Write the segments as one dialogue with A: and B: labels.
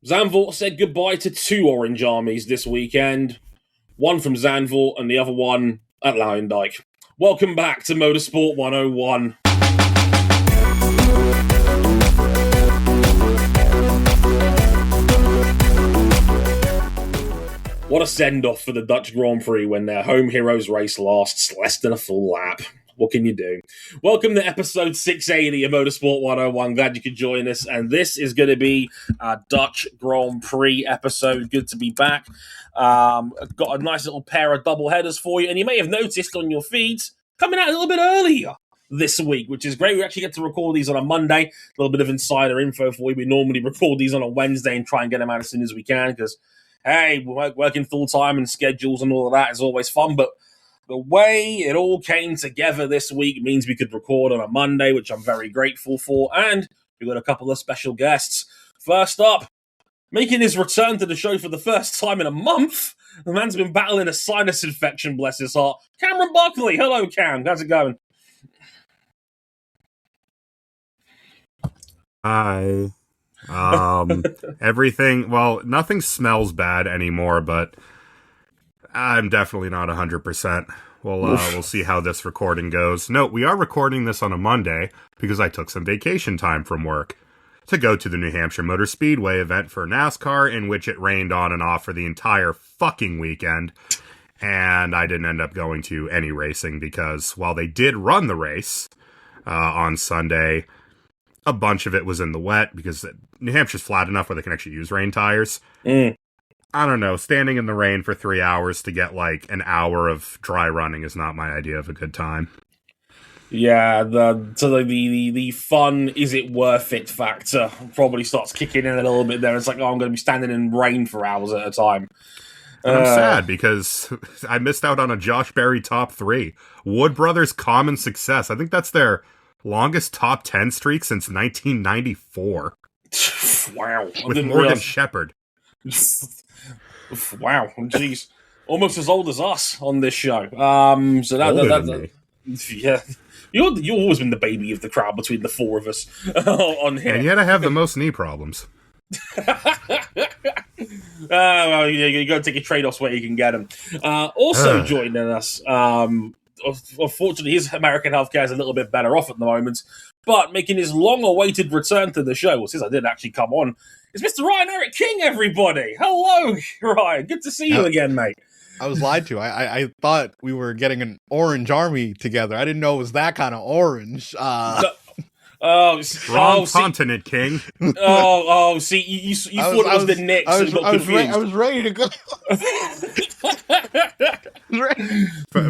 A: Zandvoort said goodbye to two Orange Armies this weekend. One from Zandvoort and the other one at Luijendijk. Welcome back to Motorsport 101. What a send-off for the Dutch Grand Prix when their home heroes race lasts less than a full lap. What can you do? Welcome to episode 680 of Motorsport 101. Glad you could join us. And this is going to be our Dutch Grand Prix episode. Good to be back. I've got a nice little pair of double headers for you. And you may have noticed on your feeds, coming out a little bit earlier this week, which is great. We actually get to record these on a Monday. A little bit of insider info for you. We normally record these on a Wednesday and try and get them out as soon as we can because, hey, we're working full-time and schedules and all of that is always fun. But the way it all came together this week means we could record on a Monday, which I'm very grateful for. And we've got a couple of special guests. First up, making his return to the show for the first time in a month, the man's been battling a sinus infection, bless his heart. Cameron Buckley. Hello, Cam. How's it going?
B: Hi. Nothing smells bad anymore, but I'm definitely not 100%. We'll see how this recording goes. No, we are recording this on a Monday because I took some vacation time from work to go to the New Hampshire Motor Speedway event for NASCAR, in which it rained on and off for the entire fucking weekend. And I didn't end up going to any racing because while they did run the race on Sunday, a bunch of it was in the wet because New Hampshire's flat enough where they can actually use rain tires. I don't know, standing in the rain for 3 hours to get like an hour of dry running is not my idea of a good time.
A: Yeah, the fun, is it worth it factor probably starts kicking in a little bit there. It's like, I'm going to be standing in rain for hours at a time.
B: And I'm sad because I missed out on a Josh Berry top 3. Wood Brothers Common Success. I think that's their longest top 10 streak since 1994.
A: Wow.
B: With Morgan Shepherd.
A: Wow, jeez. Almost as old as us on this show. Yeah. You've always been the baby of the crowd between the four of us on here.
B: And yet I have the most knee problems.
A: Well, you got to take your trade-offs where you can get them. Also joining us, unfortunately, his American healthcare is a little bit better off at the moment, but making his long-awaited return to the show, well, since I did actually come on, is Mr. Ryan Eric King, everybody. Hello, Ryan. Good to see you again, mate.
C: I was lied to. I thought we were getting an Orange Army together. I didn't know it was that kind of orange.
B: Wrong continent, King.
A: See, you thought it was the Knicks. I
C: was ready to go.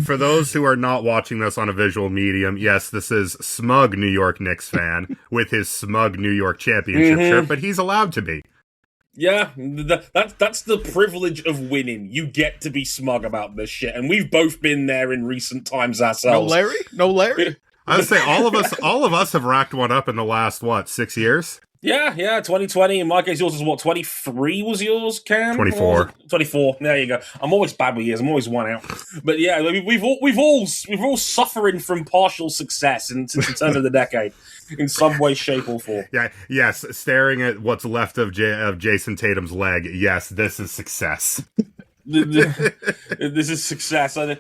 B: For those who are not watching this on a visual medium, yes, this is smug New York Knicks fan with his smug New York Championship shirt, but he's allowed to be.
A: Yeah, that's the privilege of winning. You get to be smug about this shit, and we've both been there in recent times ourselves.
C: No Larry?
B: I would say all of us have racked one up in the last, 6 years?
A: Yeah, 2020. In my case, yours is 23 was yours, Cam?
B: 24.
A: 24. There you go. I'm always bad with years. I'm always one out. But yeah, we've all suffering from partial success since the turn of the decade, in some way, shape, or form.
B: Yeah, yes. Staring at what's left of Jason Tatum's leg. Yes, this is success.
A: This is success. Look,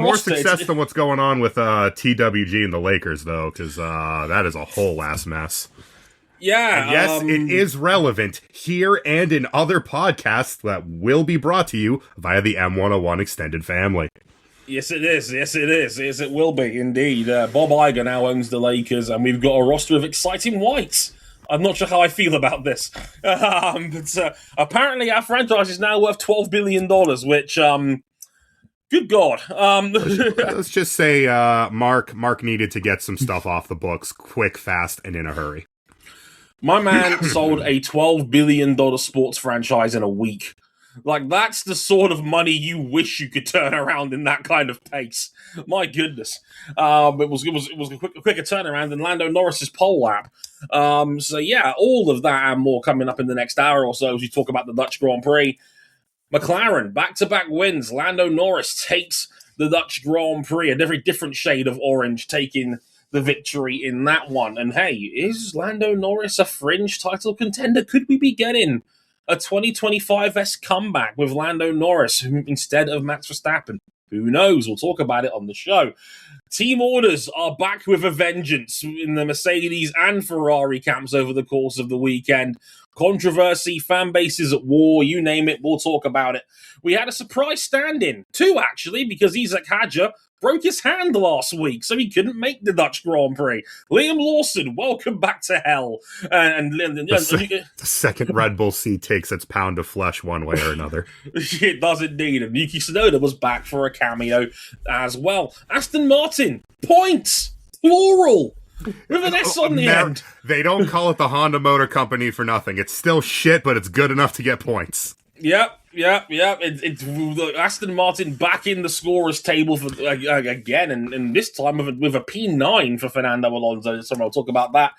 B: more success than what's going on with TWG and the Lakers, though, because that is a whole ass mess.
A: Yeah.
B: And yes, it is relevant here and in other podcasts that will be brought to you via the M101 extended family.
A: Yes, it is. Yes, it will be, indeed. Bob Iger now owns the Lakers, and we've got a roster of exciting whites. I'm not sure how I feel about this. But apparently our franchise is now worth $12 billion, which, good God.
B: Let's just say Mark needed to get some stuff off the books quick, fast, and in a hurry.
A: My man sold a $12 billion sports franchise in a week. Like, that's the sort of money you wish you could turn around in that kind of pace. My goodness. It was a quicker turnaround than Lando Norris's pole lap. So yeah, all of that and more coming up in the next hour or so as we talk about the Dutch Grand Prix. McLaren, back-to-back wins. Lando Norris takes the Dutch Grand Prix, a very different shade of orange, taking the victory in that one. And hey, is Lando Norris a fringe title contender? Could we be getting a 2025-esque comeback with Lando Norris instead of Max Verstappen? Who knows? We'll talk about it on the show. Team orders are back with a vengeance in the Mercedes and Ferrari camps over the course of the weekend. Controversy, fan bases at war, you name it, we'll talk about it. We had a surprise stand-in, two actually, because Isaac Hadjar broke his hand last week, so he couldn't make the Dutch Grand Prix. Liam Lawson, welcome back to hell.
B: The second Red Bull seat takes its pound of flesh one way or another.
A: It does indeed. And Yuki Tsunoda was back for a cameo as well. Aston Martin, points, plural. With an S on the end.
B: They don't call it the Honda Motor Company for nothing. It's still shit, but it's good enough to get points.
A: Yep. It's Aston Martin back in the scorers table for again, and this time with a P9 for Fernando Alonso. So I'll talk about that.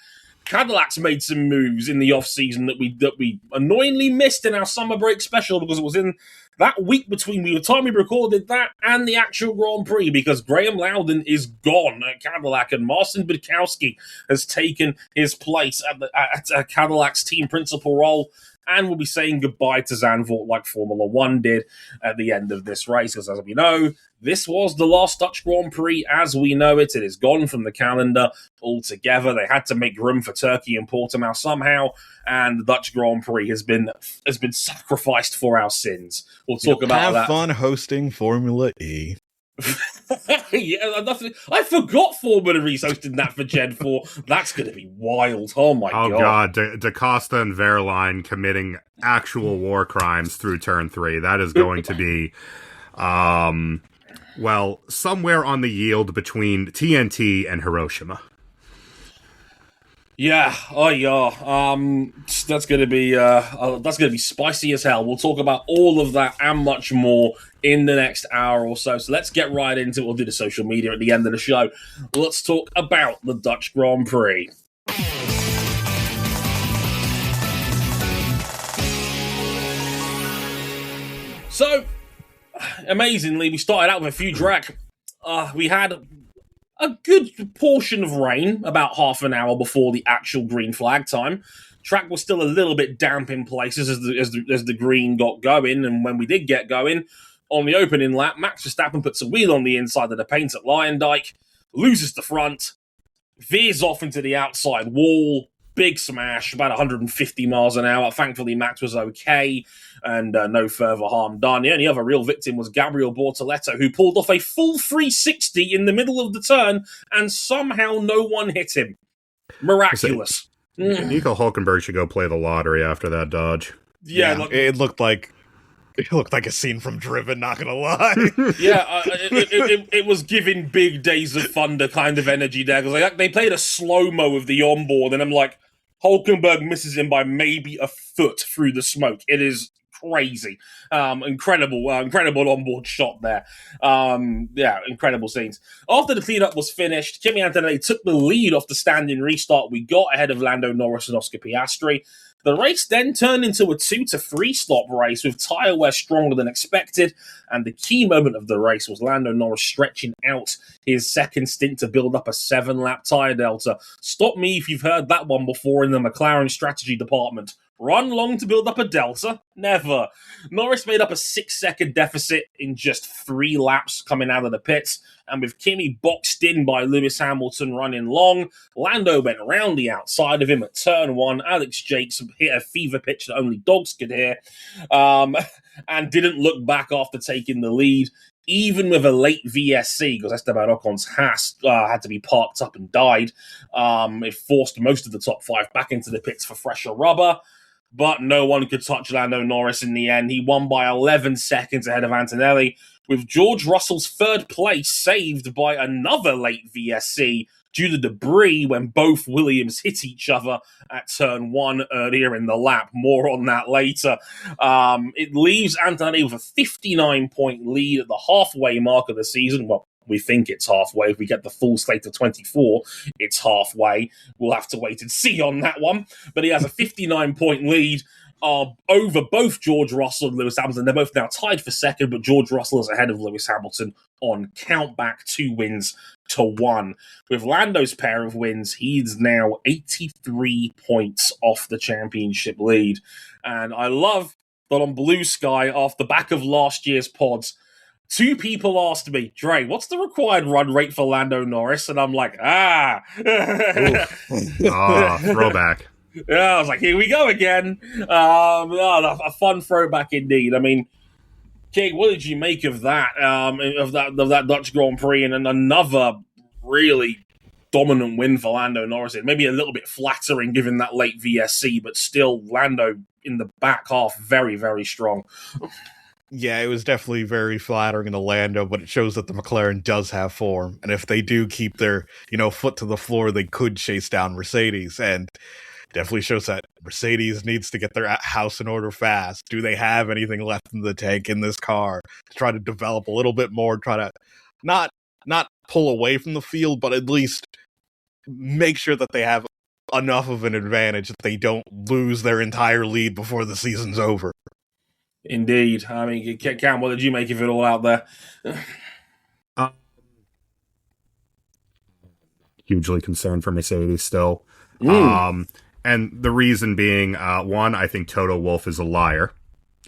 A: Cadillac's made some moves in the off-season that we annoyingly missed in our summer break special because it was in that week between the time we recorded that and the actual Grand Prix, because Graham Loudon is gone at Cadillac and Marcin Budkowski has taken his place at Cadillac's team principal role and will be saying goodbye to Zandvoort like Formula One did at the end of this race, because as we know, this was the last Dutch Grand Prix as we know it. It is gone from the calendar altogether. They had to make room for Turkey and Portimao somehow, and the Dutch Grand Prix has been sacrificed for our sins. We'll talk about that.
C: Have fun hosting Formula E.
A: Yeah, I forgot Formula E's hosting that for Gen 4. That's going to be wild. Oh my god.
B: Oh god, Da Costa and Verline committing actual war crimes through turn 3. That is going to be somewhere on the yield between TNT and Hiroshima.
A: Yeah, that's gonna be spicy as hell. We'll talk about all of that and much more in the next hour or so. So let's get right into it. We'll do the social media at the end of the show. Let's talk about the Dutch Grand Prix. So, amazingly, we started out with a few drag. We had a good portion of rain about half an hour before the actual green flag time. Track was still a little bit damp in places as the green got going, and when we did get going, on the opening lap, Max Verstappen puts a wheel on the inside of the paint at Lyondike, loses the front, veers off into the outside wall, big smash, about 150 miles an hour. Thankfully, Max was okay, and no further harm done. The only other real victim was Gabriel Bortoleto, who pulled off a full 360 in the middle of the turn, and somehow no one hit him. Miraculous.
B: Nico Hulkenberg should go play the lottery after that dodge.
C: Yeah, it looked like a scene from Driven, not gonna lie.
A: It was giving big Days of Thunder kind of energy there. Because they played a slow-mo of the onboard, and I'm like, Hulkenberg misses him by maybe a foot through the smoke. It is crazy. Incredible onboard shot there. Incredible scenes. After the cleanup was finished, Kimi Antonelli took the lead off the standing restart we got ahead of Lando Norris and Oscar Piastri. The race then turned into a 2 to 3 stop race with tyre wear stronger than expected, and the key moment of the race was Lando Norris stretching out his second stint to build up a 7-lap tyre delta. Stop me if you've heard that one before in the McLaren strategy department. Run long to build up a delta? Never. Norris made up a 6-second deficit in just 3 laps coming out of the pits, and with Kimi boxed in by Lewis Hamilton running long, Lando went round the outside of him at turn 1. Alex Jakes hit a fever pitch that only dogs could hear, and didn't look back after taking the lead. Even with a late VSC, because Esteban Ocon's Haas had to be parked up and died, it forced most of the top 5 back into the pits for fresher rubber. But no one could touch Lando Norris in the end. He won by 11 seconds ahead of Antonelli, with George Russell's third place saved by another late VSC due to debris when both Williams hit each other at turn 1 earlier in the lap. More on that later. It leaves Antonelli with a 59-point lead at the halfway mark of the season. Well, we think it's halfway. If we get the full slate of 24, it's halfway. We'll have to wait and see on that one. But he has a 59-point lead are over both George Russell and Lewis Hamilton. They're both now tied for second, but George Russell is ahead of Lewis Hamilton on countback 2-1. With Lando's pair of wins, he's now 83 points off the championship lead. And I love that on Blue Sky, off the back of last year's pods, 2 people asked me, Dre, what's the required run rate for Lando Norris? And I'm like,
B: throwback.
A: Yeah, I was like, here we go again. A fun throwback indeed. I mean, King, what did you make of that? Of that Dutch Grand Prix, and another really dominant win for Lando Norris. Maybe a little bit flattering given that late VSC, but still Lando in the back half very, very strong.
C: Yeah, it was definitely very flattering to Lando, but it shows that the McLaren does have form. And if they do keep their, foot to the floor, they could chase down Mercedes. And definitely shows that Mercedes needs to get their house in order fast. Do they have anything left in the tank in this car to try to develop a little bit more, try to not pull away from the field, but at least make sure that they have enough of an advantage that they don't lose their entire lead before the season's over.
A: Indeed. I mean, Cam, what did you make of it all out there?
B: Hugely concerned for Mercedes still. And the reason being, one, I think Toto Wolff is a liar.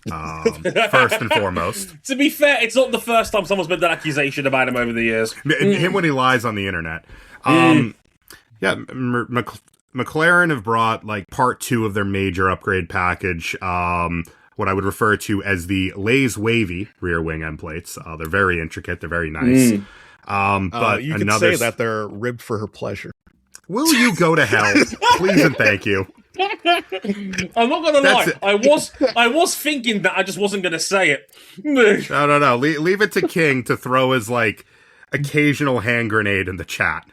B: First and foremost.
A: To be fair, it's not the first time someone's made that accusation about him over the years.
B: Him when he lies on the internet. McLaren have brought part 2 of their major upgrade package, what I would refer to as the Lays Wavy rear wing end plates. They're very intricate. They're very nice. But
C: you could say that they're ribbed for her pleasure.
B: Will you go to hell? Please and thank you.
A: I'm not gonna lie. I was thinking that, I just wasn't gonna say it.
B: No. Leave it to King to throw his occasional hand grenade in the chat.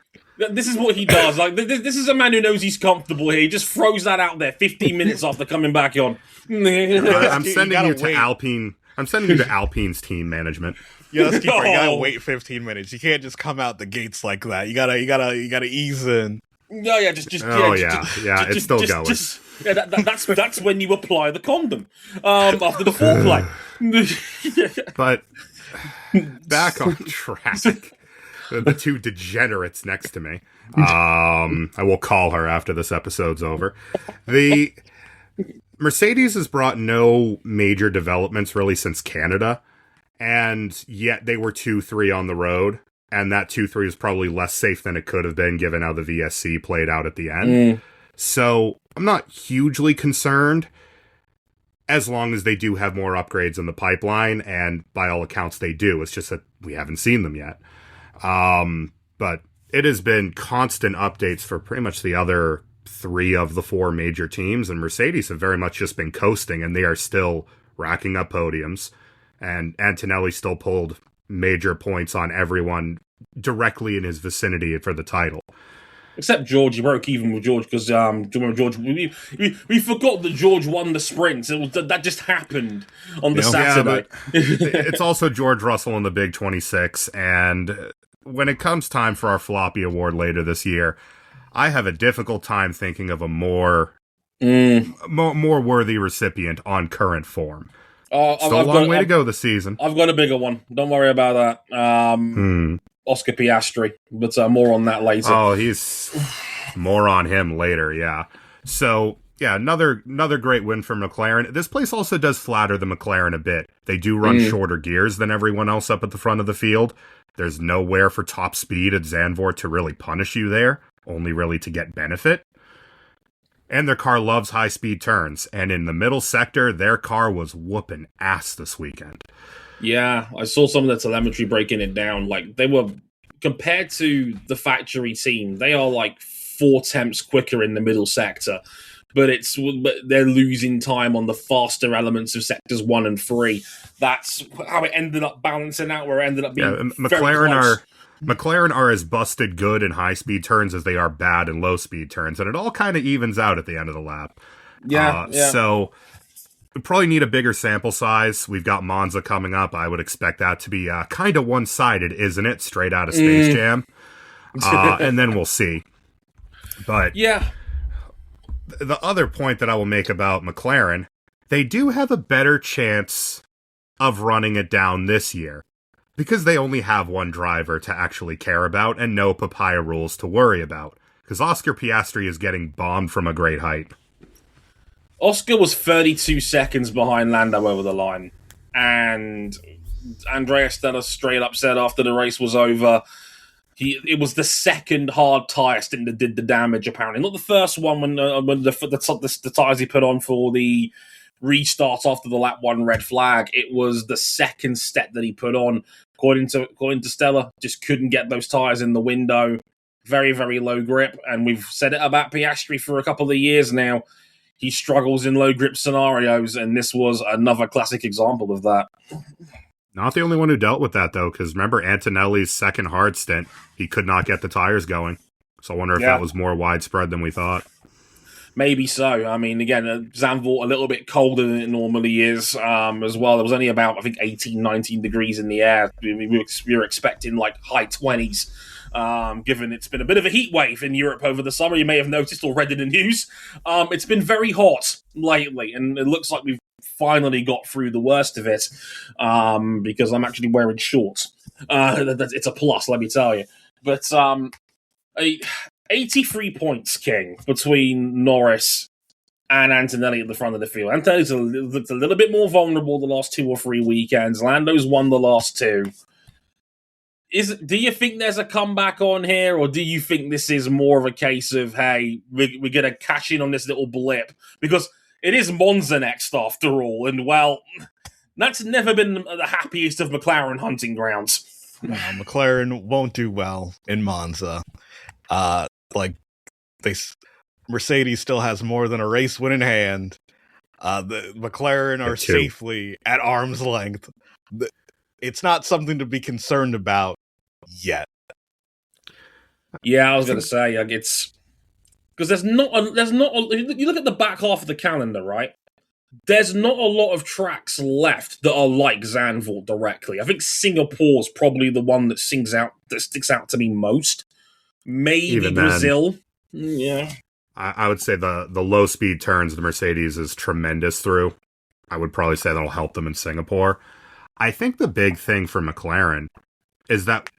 A: This is what he does. This is a man who knows he's comfortable here. He just throws that out there 15 minutes after coming back on.
B: I'm sending you to Alpine. I'm sending you to Alpine's team management.
C: Yeah, you gotta wait 15 minutes. You can't just come out the gates like that. You gotta ease in.
A: No, yeah,
B: it's still going.
A: That's when you apply the condom after the foreplay.
B: But back on track. The 2 degenerates next to me. I will call her after this episode's over. The Mercedes has brought no major developments really since Canada, and yet they were 2-3 on the road, and that 2-3 is probably less safe than it could have been given how the VSC played out at the end. So I'm not hugely concerned as long as they do have more upgrades in the pipeline, and by all accounts they do. It's just that we haven't seen them yet. But it has been constant updates for pretty much the other 3 of the 4 major teams, and Mercedes have very much just been coasting, and they are still racking up podiums, and Antonelli still pulled major points on everyone directly in his vicinity for the title.
A: Except George, he broke even with George because George. We forgot that George won the sprint. That just happened on the Saturday.
B: It's also George Russell in the Big 26, and when it comes time for our Floppy Award later this year, I have a difficult time thinking of a more worthy recipient on current form. Still a long way to go this season.
A: I've got a bigger one. Don't worry about that. Oscar Piastri, but more on that later.
B: Oh, he's more on him later, yeah. So, yeah, another great win for McLaren. This place also does flatter the McLaren a bit. They do run shorter gears than everyone else up at the front of the field. There's nowhere for top speed at Zandvoort to really punish you there, only really to get benefit. And their car loves high-speed turns, and in the middle sector, their car was whooping ass this weekend.
A: Yeah, I saw some of the telemetry breaking it down. They were, compared to the factory team, they are 4 tenths quicker in the middle sector. But they're losing time on the faster elements of sectors 1 and 3. That's how it ended up balancing out, where it ended up being
B: McLaren are as busted good in high-speed turns as they are bad in low-speed turns, and it all kind of evens out at the end of the lap.
A: Yeah.
B: So we probably need a bigger sample size. We've got Monza coming up. I would expect that to be kind of one-sided, isn't it? Straight out of Space Jam. And then we'll see. But
A: yeah.
B: The other point that I will make about McLaren, They do have a better chance of running it down this year, because they only have one driver to actually care about and no papaya rules to worry about. Because Oscar Piastri is getting bombed from a great height.
A: Oscar was 32 seconds behind Lando over the line. And Andrea Stella straight up said after the race was over, it was the second hard tyre stint that did the damage, apparently. Not the first one when the tyres he put on for the restart after the lap 1 red flag. It was the second step that he put on. According to Stella, just couldn't get those tyres in the window. Very, very low grip. And we've said it about Piastri for a couple of years now. He struggles in low grip scenarios, and this was another classic example of that.
B: Not the only one who dealt with that, though, because remember Antonelli's second hard stint, he could not get the tires going. So I wonder if that was more widespread than we thought.
A: Maybe so. I mean, again, Zandvoort a little bit colder than it normally is as well. There was only about, I think, 18, 19 degrees in the air. We were expecting like high 20s, given it's been a bit of a heat wave in Europe over the summer. You may have noticed or read in the news. It's been very hot lately, and it looks like we've finally got through the worst of it because I'm actually wearing shorts. It's a plus, let me tell you. But 83 points, King, between Norris and Antonelli at the front of the field. Antonelli's a little bit more vulnerable the last 2 or 3 weekends. Lando's won the last 2. Do you think there's a comeback on here, or do you think this is more of a case of, hey, we're going to cash in on this little blip? Because it is Monza next, after all, and, well, that's never been the happiest of McLaren hunting grounds.
C: No, McLaren won't do well in Monza. Mercedes still has more than a race win in hand. The McLaren are safely at arm's length. It's not something to be concerned about yet.
A: Yeah, I was going to say it's because there's not. You look at the back half of the calendar, right? There's not a lot of tracks left that are like Zandvoort directly. I think Singapore's probably the one that sticks out to me most. Maybe even Brazil. Yeah.
B: I would say the low speed turns the Mercedes is tremendous through. I would probably say that'll help them in Singapore. I think the big thing for McLaren is that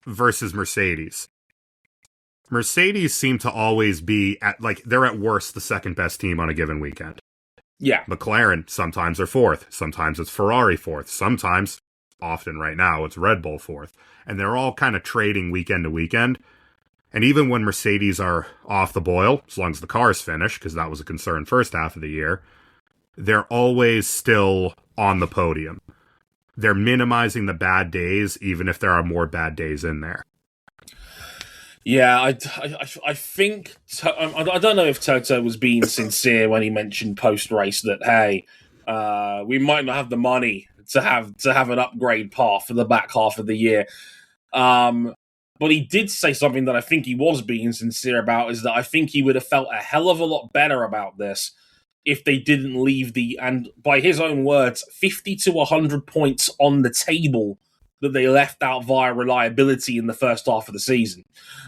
B: versus Mercedes seem to always be they're at worst the second best team on a given weekend.
A: Yeah.
B: McLaren, sometimes they're 4th. Sometimes it's Ferrari 4th. Sometimes, often right now, it's Red Bull 4th. And they're all kind of trading weekend to weekend. And even when Mercedes are off the boil, as long as the cars finish, because that was a concern first half of the year, they're always still on the podium. They're minimizing the bad days, even if there are more bad days in there.
A: Yeah, I think I don't know if Toto was being sincere when he mentioned post race that, hey, we might not have the money to have an upgrade path for the back half of the year. But he did say something that I think he was being sincere about, is that I think he would have felt a hell of a lot better about this if they didn't leave and by his own words, 50 to 100 points on the table that they left out via reliability in the first half of the season.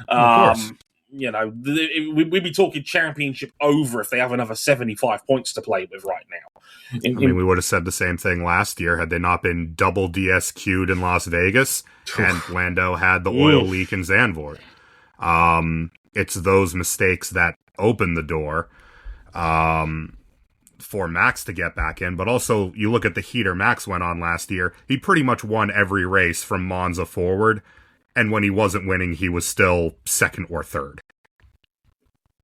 B: Of course.
A: We'd be talking championship over if they have another 75 points to play with right now.
B: We would have said the same thing last year had they not been double DSQ'd in Las Vegas and Lando had the oil leak in Zandvoort. It's those mistakes that open the door for Max to get back in, but also you look at the heater Max went on last year, he pretty much won every race from Monza forward, and when he wasn't winning, he was still 2nd or 3rd.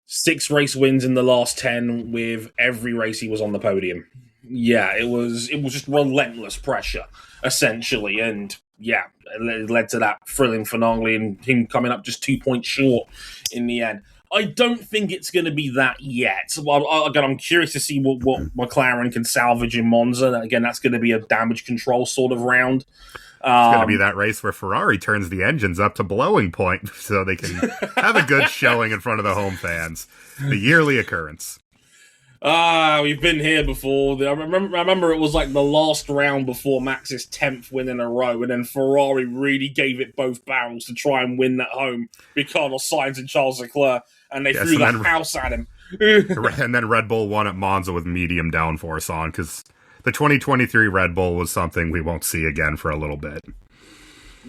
A: 6 race wins in the last 10 with every race he was on the podium. Yeah, it was just relentless pressure, essentially, and yeah, it led to that thrilling finale and him coming up just 2 points short in the end. I don't think it's going to be that yet. Again, I'm curious to see what McLaren can salvage in Monza. Again, that's going to be a damage control sort of round.
B: It's going to be that race where Ferrari turns the engines up to blowing point so they can have a good showing in front of the home fans. The yearly occurrence.
A: We've been here before. I remember it was like the last round before Max's 10th win in a row, and then Ferrari really gave it both barrels to try and win that home with Carlos Sainz and Charles Leclerc, and they threw the house at him.
B: And then Red Bull won at Monza with medium downforce on, because the 2023 Red Bull was something we won't see again for a little bit.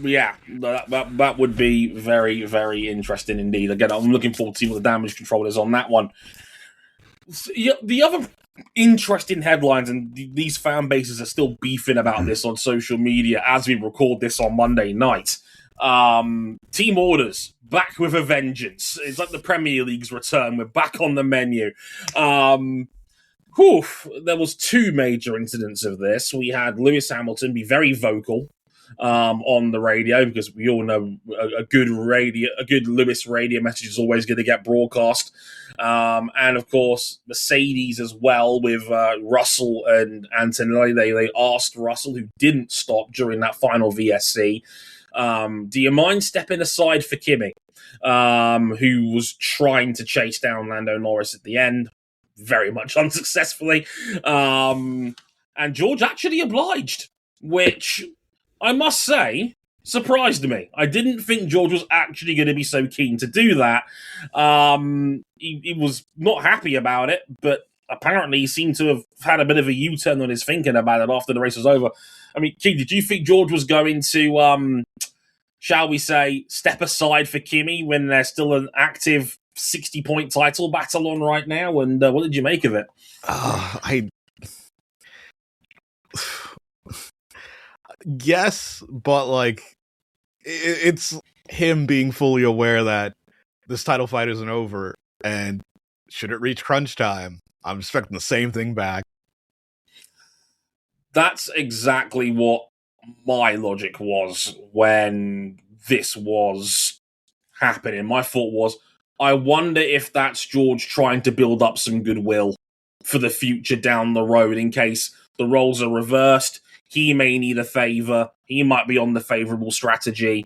A: Yeah, that would be very, very interesting indeed. Again, I'm looking forward to seeing what the damage control is on that one. The other interesting headlines, and these fan bases are still beefing about this on social media as we record this on Monday night. Team orders back with a vengeance. It's like the Premier League's return. We're back on the menu. There was two major incidents of this. We had Lewis Hamilton be very vocal on the radio, because we all know a good Lewis radio message is always going to get broadcast. And of course, Mercedes as well, with Russell and Antonelli. They asked Russell, who didn't stop during that final VSC, do you mind stepping aside for Kimi, who was trying to chase down Lando Norris at the end, very much unsuccessfully. And George actually obliged, which I must say surprised me. I didn't think George was actually going to be so keen to do that. He was not happy about it, but apparently he seemed to have had a bit of a U-turn on his thinking about it after the race was over. I mean, Keith, did you think George was going to, shall we say, step aside for Kimi when there's still an active 60-point title battle on right now? And what did you make of it?
C: Yes, but like it's him being fully aware that this title fight isn't over, and should it reach crunch time, I'm expecting the same thing back.
A: That's exactly what my logic was when this was happening. My thought was, I wonder if that's George trying to build up some goodwill for the future down the road in case the roles are reversed. He may need a favour. He might be on the favourable strategy.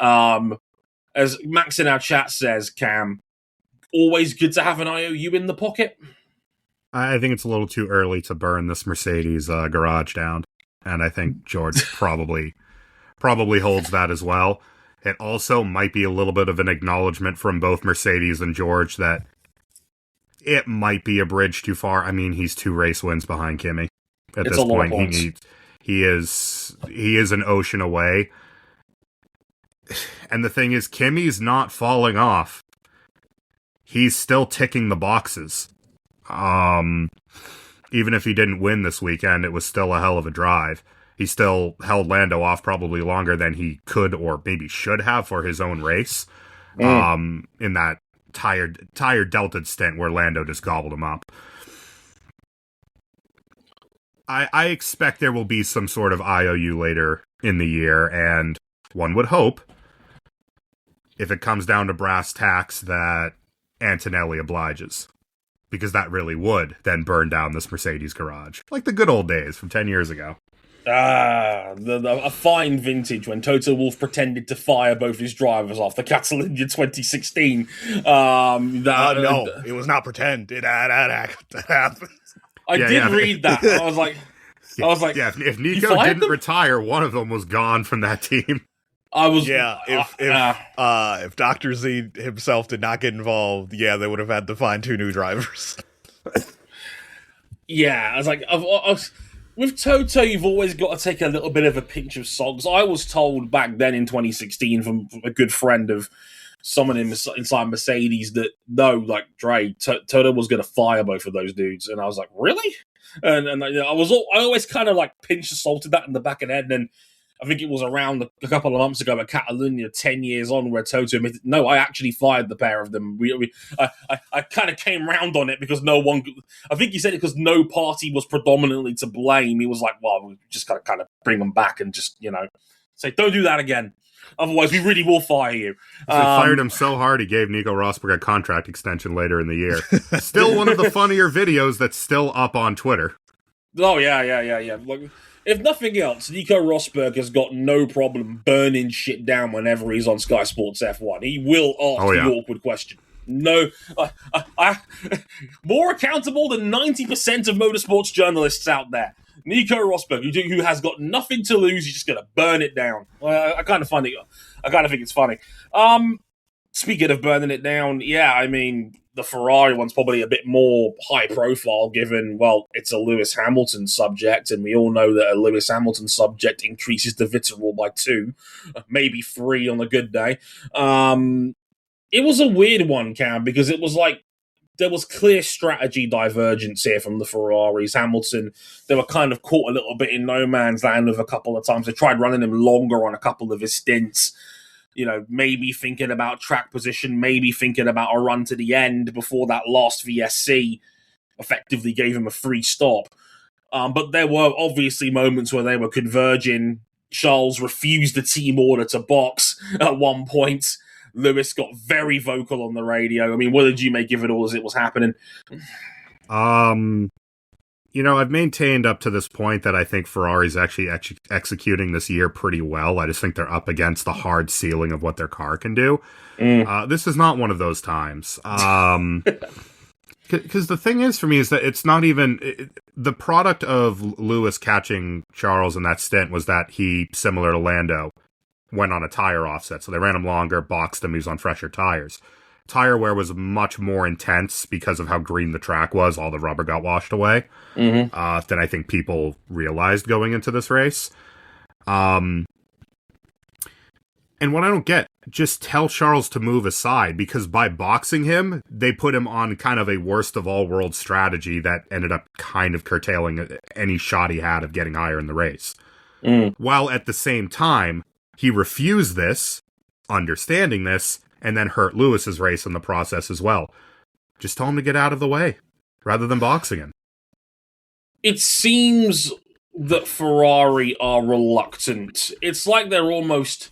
A: As Max in our chat says, Cam, always good to have an IOU in the pocket.
B: I think it's a little too early to burn this Mercedes garage down, and I think George probably holds that as well. It also might be a little bit of an acknowledgement from both Mercedes and George that it might be a bridge too far. I mean, he's 2 race wins behind Kimi at this point. He is an ocean away. And the thing is, Kimi's not falling off. He's still ticking the boxes. Even if he didn't win this weekend, it was still a hell of a drive. He still held Lando off probably longer than he could or maybe should have for his own race. In that tired delted stint where Lando just gobbled him up. I expect there will be some sort of IOU later in the year, and one would hope, if it comes down to brass tacks, that Antonelli obliges. Because that really would then burn down this Mercedes garage. Like the good old days from 10 years ago.
A: A fine vintage when Toto Wolff pretended to fire both his drivers after Catalunya 2016.
C: No, it was not pretend. It happened.
A: I did read that. I was like,
B: if Nico didn't retire, one of them was gone from that team.
C: If Dr. Z himself did not get involved, they would have had to find 2 new drivers.
A: Yeah, I was like, with Toto, you've always got to take a little bit of a pinch of salt. I was told back then in 2016 from a good friend of someone inside Mercedes that no, like Dre, Toto was going to fire both of those dudes, and I was like, really? And I always kind of like pinch of salted that in the back of the head, and then I think it was around a couple of months ago at Catalunya, 10 years on, where Toto admitted, no, I actually fired the pair of them. I kind of came round on it because I think he said it because no party was predominantly to blame. He was like, well, we just got to kind of bring them back and just, say, don't do that again. Otherwise, we really will fire you.
B: They fired him so hard, he gave Nico Rosberg a contract extension later in the year. Still one of the funnier videos that's still up on Twitter.
A: Oh, yeah. Like, if nothing else, Nico Rosberg has got no problem burning shit down whenever he's on Sky Sports F1. He will ask the awkward question. No, more accountable than 90% of motorsports journalists out there. Nico Rosberg, who has got nothing to lose, he's just going to burn it down. I kind of think it's funny. Speaking of burning it down, yeah, I mean, the Ferrari one's probably a bit more high profile given, well, it's a Lewis Hamilton subject, and we all know that a Lewis Hamilton subject increases the vitriol by 2, maybe 3 on a good day. It was a weird one, Cam, because it was like, there was clear strategy divergence here from the Ferraris. Hamilton, they were kind of caught a little bit in no man's land with a couple of times. They tried running him longer on a couple of his stints. Maybe thinking about track position, maybe thinking about a run to the end before that last VSC effectively gave him a free stop. But there were obviously moments where they were converging. Charles refused the team order to box at one point. Lewis got very vocal on the radio. I mean, what did you make of it all as it was happening?
B: I've maintained up to this point that I think Ferrari's actually executing this year pretty well. I just think they're up against the hard ceiling of what their car can do. This is not one of those times. Because the thing is, for me, is that it's not even... the product of Lewis catching Charles in that stint was that he, similar to Lando, went on a tire offset. So they ran him longer, boxed him, he was on fresher tires. Tire wear was much more intense because of how green the track was. All the rubber got washed away than I think people realized going into this race. And what I don't get, just tell Charles to move aside, because by boxing him, they put him on kind of a worst of all world strategy that ended up kind of curtailing any shot he had of getting higher in the race. While at the same time, he refused this, understanding this, and then hurt Lewis's race in the process as well. Just tell him to get out of the way, rather than boxing him.
A: It seems that Ferrari are reluctant. It's like they're almost...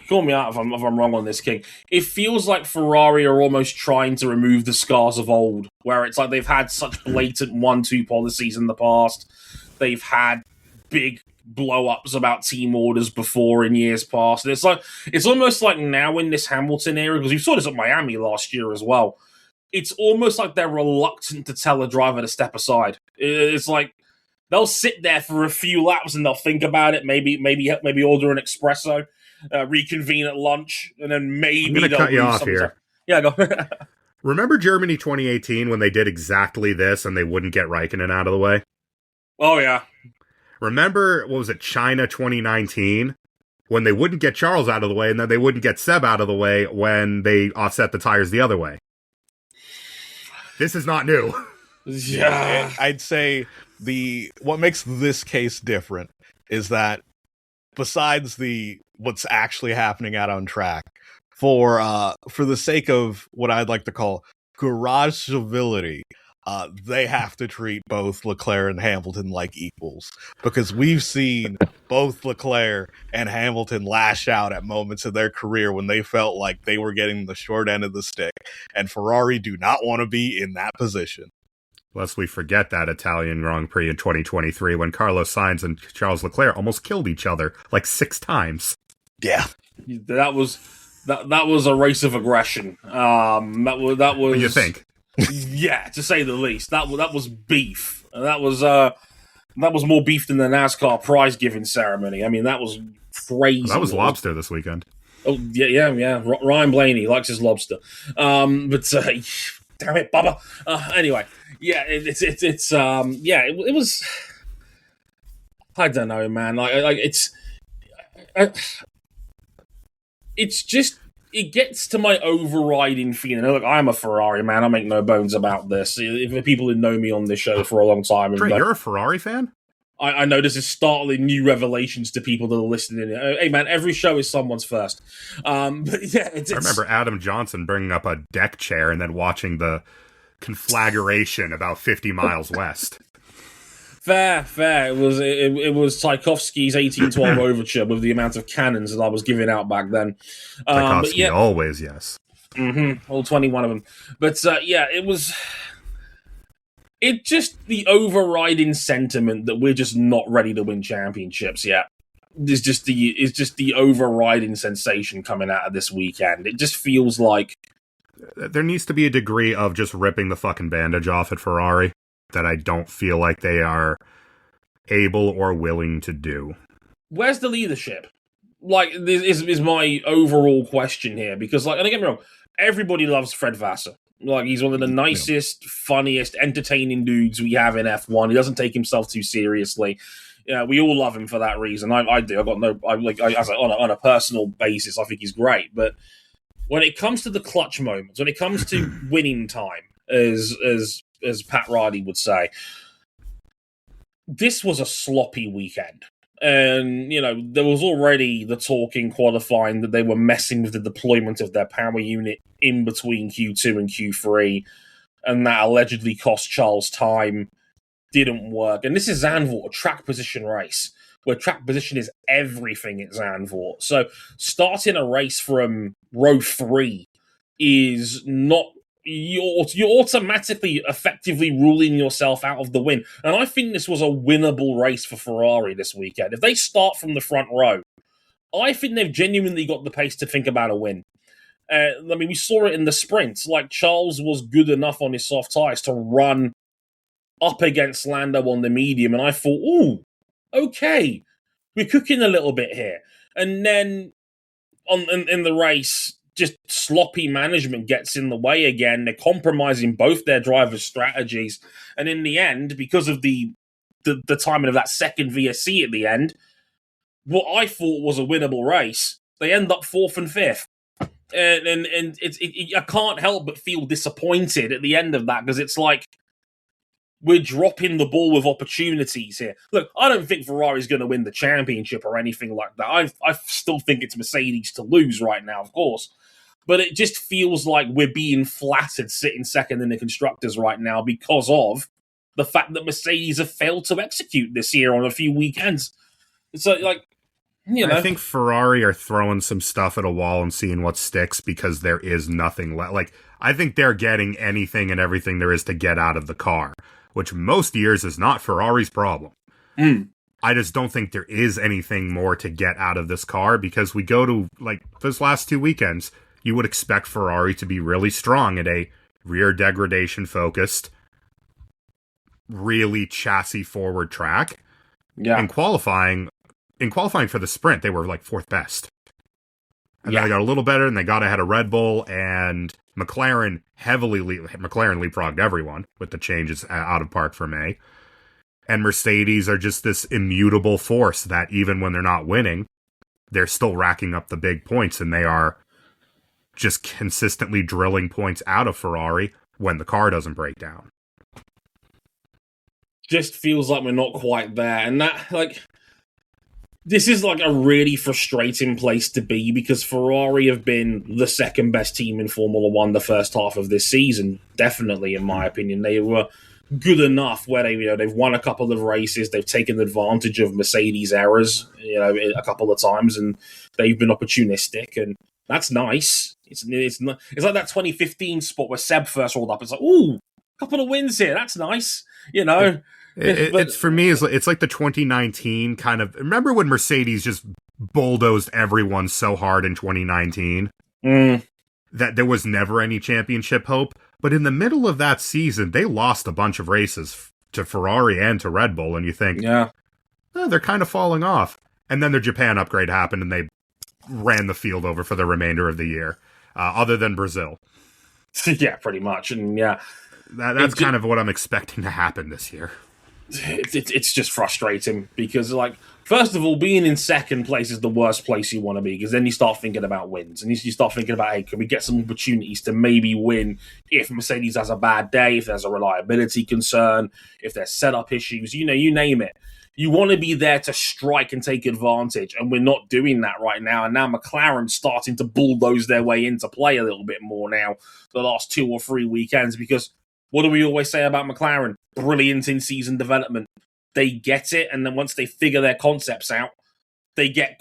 A: call me out if I'm wrong on this, King. It feels like Ferrari are almost trying to remove the scars of old, where it's like they've had such blatant 1-2 policies in the past. They've had big blow-ups about team orders before in years past. And it's almost like now in this Hamilton era, because we saw this at Miami last year as well, it's almost like they're reluctant to tell a driver to step aside. It's like they'll sit there for a few laps and they'll think about it, maybe order an espresso, reconvene at lunch, and then maybe...
B: I'm going to cut you off here.
A: Yeah, go.
B: Remember Germany 2018 when they did exactly this and they wouldn't get Raikkonen out of the way?
A: Oh, yeah.
B: Remember, what was it, China 2019? When they wouldn't get Charles out of the way, and then they wouldn't get Seb out of the way when they offset the tires the other way. This is not new.
A: Yeah.
C: I'd say what makes this case different is that besides what's actually happening out on track, for the sake of what I'd like to call garage civility, they have to treat both Leclerc and Hamilton like equals, because we've seen both Leclerc and Hamilton lash out at moments of their career when they felt like they were getting the short end of the stick, and Ferrari do not want to be in that position.
B: Lest we forget that Italian Grand Prix in 2023 when Carlos Sainz and Charles Leclerc almost killed each other like 6 times.
C: Yeah.
A: That was a race of aggression. That was.
B: What do you think?
A: Yeah, to say the least. That was beef. That was more beef than the NASCAR prize giving ceremony. I mean, that was crazy.
B: Well, that was lobster this weekend.
A: Oh yeah. Ryan Blaney likes his lobster. Damn it, Bubba. Anyway, yeah, it was. I don't know, man. It's just. It gets to my overriding feeling. Look, I'm a Ferrari man. I make no bones about this. If people who know me on this show for a long time,
B: Trey, you're a Ferrari fan?
A: I know this is startling new revelations to people that are listening. Hey, man, every show is someone's first. But yeah, I
B: remember Adam Johnson bringing up a deck chair and then watching the conflagration about 50 miles west.
A: Fair. It was Tchaikovsky's 1812 overture with the amount of cannons that I was giving out back then.
B: Tchaikovsky, always, yes.
A: All 21 of them. But it was... It's just the overriding sentiment that we're just not ready to win championships yet. It's just the overriding sensation coming out of this weekend. It just feels like...
B: There needs to be a degree of just ripping the fucking bandage off at Ferrari that I don't feel like they are able or willing to do.
A: Where's the leadership? like, this is my overall question here, because, like, and don't get me wrong, everybody loves Fred Vassar. Like, he's one of the nicest, funniest, entertaining dudes we have in F1. He doesn't take himself too seriously. Yeah, we all love him for that reason. I do. On a personal basis, I think he's great. But when it comes to the clutch moments, when it comes to winning time, as Pat Riley would say, this was a sloppy weekend. And, there was already the talk in qualifying that they were messing with the deployment of their power unit in between Q2 and Q3, and that allegedly cost Charles time, didn't work. And this is Zandvoort, a track position race, where track position is everything at Zandvoort. So starting a race from row 3 is not... You're automatically effectively ruling yourself out of the win. And I think this was a winnable race for Ferrari this weekend. If they start from the front row, I think they've genuinely got the pace to think about a win. We saw it in the sprints. Like, Charles was good enough on his soft tyres to run up against Lando on the medium, and I thought, ooh, okay, we're cooking a little bit here. And then in the race, just sloppy management gets in the way again. They're compromising both their drivers' strategies. And in the end, because of the timing of that second VSC at the end, what I thought was a winnable race, they end up 4th and 5th. And I can't help but feel disappointed at the end of that, because it's like, we're dropping the ball with opportunities here. Look, I don't think Ferrari's going to win the championship or anything like that. I still think it's Mercedes to lose right now, of course. But it just feels like we're being flattered sitting second in the Constructors right now because of the fact that Mercedes have failed to execute this year on a few weekends. So,
B: I think Ferrari are throwing some stuff at a wall and seeing what sticks, because there is nothing left. Like, I think they're getting anything and everything there is to get out of the car, which most years is not Ferrari's problem. I just don't think there is anything more to get out of this car, because we go to, like, those last 2 weekends, you would expect Ferrari to be really strong at a rear degradation focused, really chassis forward track. Yeah. In qualifying for the sprint, they were like 4th best. And then they got a little better, and they got ahead of Red Bull, and McLaren leapfrogged everyone with the changes out of park for May. And Mercedes are just this immutable force that even when they're not winning, they're still racking up the big points, and they are just consistently drilling points out of Ferrari when the car doesn't break down.
A: Just feels like we're not quite there. And that, like, this is like a really frustrating place to be, because Ferrari have been the second best team in Formula One the first half of this season. Definitely, in my opinion. They were good enough where they've won a couple of races, they've taken advantage of Mercedes errors, a couple of times, and they've been opportunistic, and that's nice. It's like that 2015 spot where Seb first rolled up. It's like, ooh, a couple of wins here. That's nice,
B: It's for me, it's like the 2019 kind of. Remember when Mercedes just bulldozed everyone so hard in 2019 that there was never any championship hope? But in the middle of that season, they lost a bunch of races to Ferrari and to Red Bull, and you think, they're kind of falling off. And then their Japan upgrade happened, and they ran the field over for the remainder of the year, other than Brazil.
A: Yeah, pretty much. And
B: that's kind of what I'm expecting to happen this year.
A: It's just frustrating, because, like, first of all, being in second place is the worst place you want to be, because then you start thinking about wins, and you start thinking about, hey, can we get some opportunities to maybe win if Mercedes has a bad day, if there's a reliability concern, if there's setup issues, you name it. You want to be there to strike and take advantage, and we're not doing that right now. And now McLaren's starting to bulldoze their way into play a little bit more now the last 2 or 3 weekends, because what do we always say about McLaren? Brilliant in-season development. They get it, and then once they figure their concepts out, they get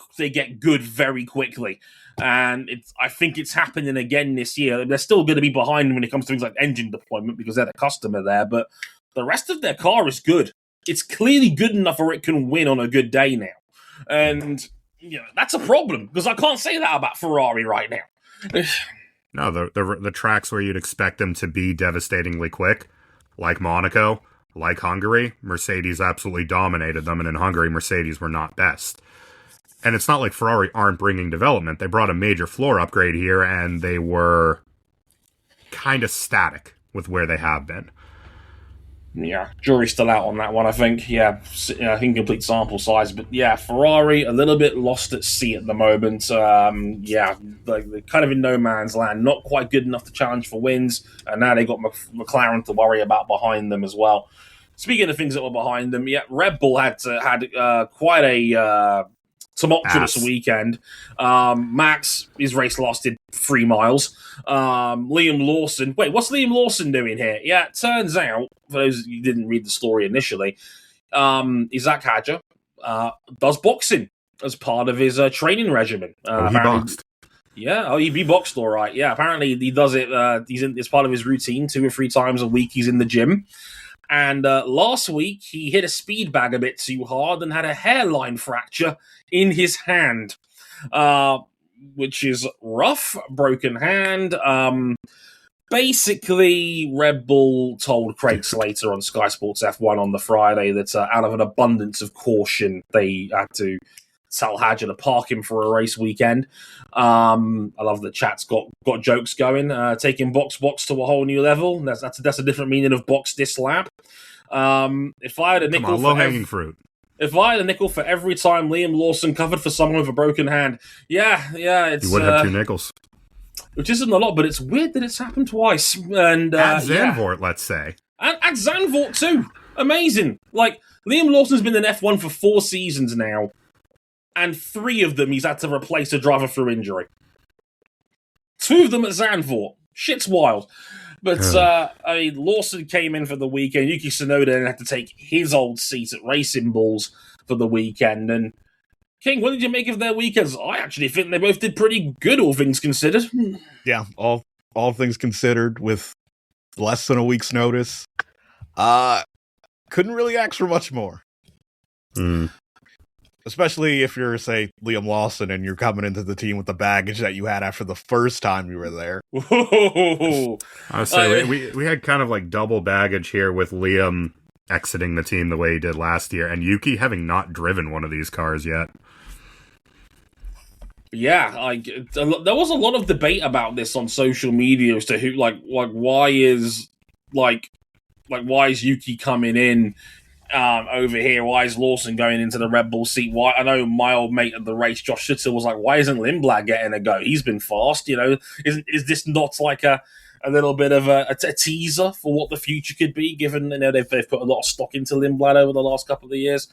A: good very quickly. And I think it's happening again this year. They're still going to be behind when it comes to things like engine deployment, because they're the customer there, but the rest of their car is good. It's clearly good enough where it can win on a good day now. And that's a problem, because I can't say that about Ferrari right now.
B: No, the tracks where you'd expect them to be devastatingly quick, like Monaco, like Hungary, Mercedes absolutely dominated them, and in Hungary, Mercedes were not best. And it's not like Ferrari aren't bringing development. They brought a major floor upgrade here, and they were kind of static with where they have been.
A: Yeah, jury's still out on that one, I think. Yeah, incomplete sample size. But yeah, Ferrari, a little bit lost at sea at the moment. Yeah, they're kind of in no man's land. Not quite good enough to challenge for wins. And now they got McLaren to worry about behind them as well. Speaking of things that were behind them, yeah, Red Bull had quite a tumultuous weekend. Max, his race lasted 3 miles. Liam Lawson. Wait, what's Liam Lawson doing here? Yeah, it turns out, for those who didn't read the story initially, Isaac Hadjar does boxing as part of his training regimen.
B: He boxed.
A: Yeah, he boxed all right. Yeah, apparently he does it. It's part of his routine. 2 or 3 times a week he's in the gym. And last week, he hit a speed bag a bit too hard and had a hairline fracture in his hand, which is rough, broken hand. Basically, Red Bull told Craig Slater on Sky Sports F1 on the Friday that out of an abundance of caution, they had to tell Hadjar to park him for a race weekend. I love that chat's got jokes going, taking box to a whole new level. That's a different meaning of box this lap. If I had a nickel,
B: low-hanging fruit.
A: If I had a nickel for every time Liam Lawson covered for someone with a broken hand, it's
B: you would have 2 nickels,
A: which isn't a lot, but it's weird that it's happened twice. And
B: at Zandvoort, let's say,
A: and at Zandvoort too. Amazing. Like Liam Lawson's been in F1 for 4 seasons now. And 3 of them he's had to replace a driver through injury. 2 of them at Zandvoort. Shit's wild. But, Lawson came in for the weekend. Yuki Tsunoda then had to take his old seat at Racing Bulls for the weekend. And, King, what did you make of their weekends? I actually think they both did pretty good, all things considered.
C: Yeah, all things considered, with less than a week's notice. Couldn't really ask for much more. Especially if you're, say, Liam Lawson and you're coming into the team with the baggage that you had after the first time you were there.
B: I would say we had kind of like double baggage here with Liam exiting the team the way he did last year, and Yuki having not driven one of these cars yet.
A: Yeah, there was a lot of debate about this on social media as to who, why is Yuki coming in over here? Why is Lawson going into the Red Bull seat? Why? I know my old mate at the race, Josh Schutzer, was like, "Why isn't Lindblad getting a go? He's been fast, you know. Is this not like a little bit of a teaser for what the future could be? Given they've put a lot of stock into Lindblad over the last couple of years.